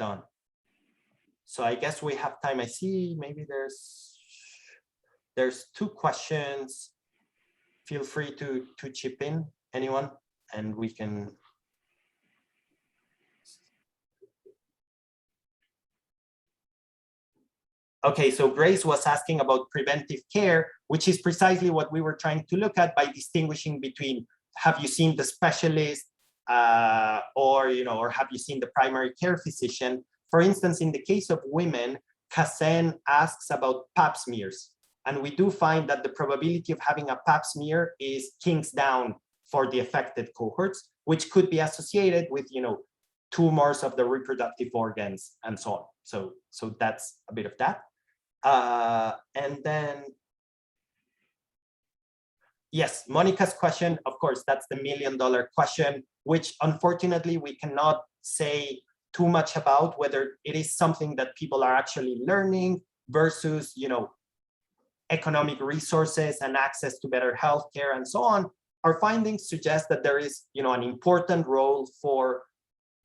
done. So I guess we have time. I see maybe there's 2 questions. Feel free to chip in, anyone, and we can Okay, so Grace was asking about preventive care, which is precisely what we were trying to look at by distinguishing between, have you seen the specialist, or have you seen the primary care physician? For instance, in the case of women, Kassen asks about pap smears. And we do find that the probability of having a pap smear is kings down for the affected cohorts, which could be associated with, tumors of the reproductive organs and so on. So that's a bit of that. And then, yes, Monica's question, of course, that's the $1 million question, which unfortunately we cannot say too much about whether it is something that people are actually learning versus, economic resources and access to better healthcare and so on. Our findings suggest that there is, an important role for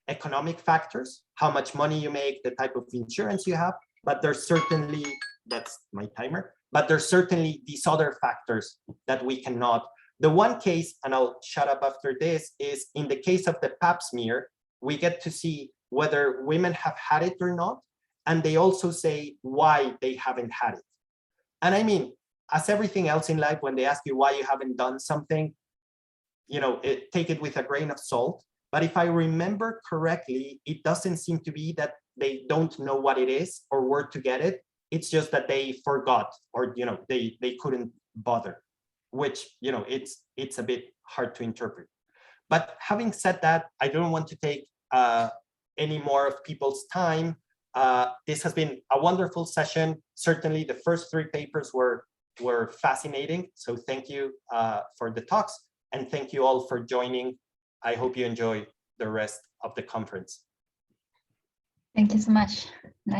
economic factors, how much money you make, the type of insurance you have, but there's certainly, that's my timer, but there's certainly these other factors that we cannot. The one case, and I'll shut up after this, is in the case of the pap smear, we get to see whether women have had it or not, and they also say why they haven't had it. And I mean, as everything else in life, when they ask you why you haven't done something, take it with a grain of salt. But if I remember correctly, it doesn't seem to be that they don't know what it is or where to get it. It's just that they forgot, or they couldn't bother, which it's a bit hard to interpret. But having said that, I don't want to take any more of people's time. This has been a wonderful session. Certainly, the first 3 papers were fascinating. So thank you for the talks, and thank you all for joining. I hope you enjoy the rest of the conference. Thank you so much. Nice.